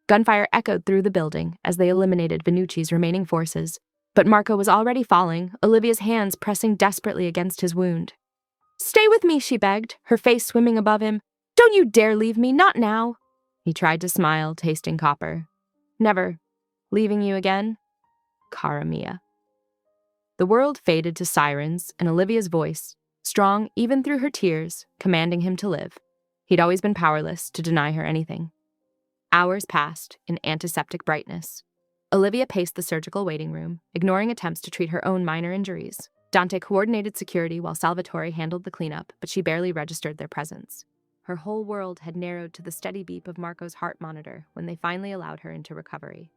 Gunfire echoed through the building as they eliminated Venucci's remaining forces, but Marco was already falling, Olivia's hands pressing desperately against his wound. "Stay with me," she begged, her face swimming above him. "Don't you dare leave me, not now." He tried to smile, tasting copper. "Never. Leaving you again? Cara mia." The world faded to sirens and Olivia's voice, strong even through her tears, commanding him to live. He'd always been powerless to deny her anything. Hours passed in antiseptic brightness. Olivia paced the surgical waiting room, ignoring attempts to treat her own minor injuries. Dante coordinated security while Salvatore handled the cleanup, but she barely registered their presence. Her whole world had narrowed to the steady beep of Marco's heart monitor when they finally allowed her into recovery.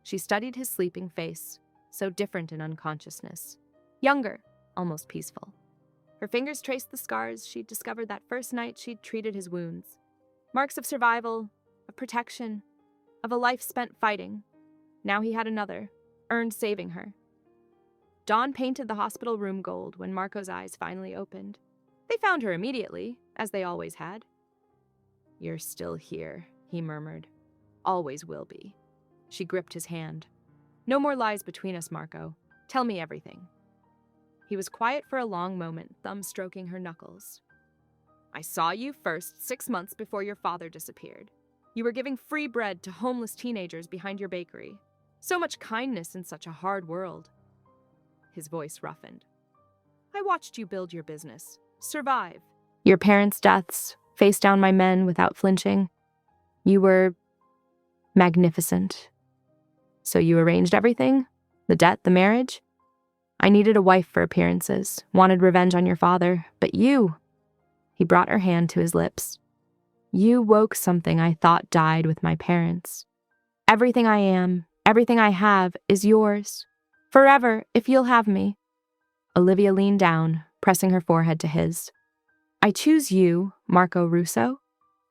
She studied his sleeping face, so different in unconsciousness. Younger, almost peaceful. Her fingers traced the scars she'd discovered that first night she'd treated his wounds. Marks of survival, of protection, of a life spent fighting. Now he had another, earned saving her. Dawn painted the hospital room gold when Marco's eyes finally opened. They found her immediately, as they always had. "You're still here," he murmured. "Always will be." She gripped his hand. "No more lies between us, Marco. Tell me everything." He was quiet for a long moment, thumb stroking her knuckles. "I saw you first 6 months before your father disappeared. You were giving free bread to homeless teenagers behind your bakery. So much kindness in such a hard world." His voice roughened. "I watched you build your business, survive. Your parents' deaths, face down my men without flinching. You were magnificent. So you arranged everything? The debt, the marriage? I needed a wife for appearances, wanted revenge on your father, but you..." He brought her hand to his lips. "You woke something I thought died with my parents. Everything I am, everything I have is yours. Forever, if you'll have me." Olivia leaned down, pressing her forehead to his. "I choose you, Marco Russo.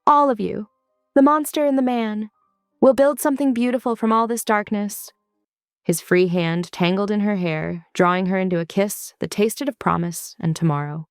All of you. The monster and the man. We'll build something beautiful from all this darkness." His free hand tangled in her hair, drawing her into a kiss that tasted of promise and tomorrow.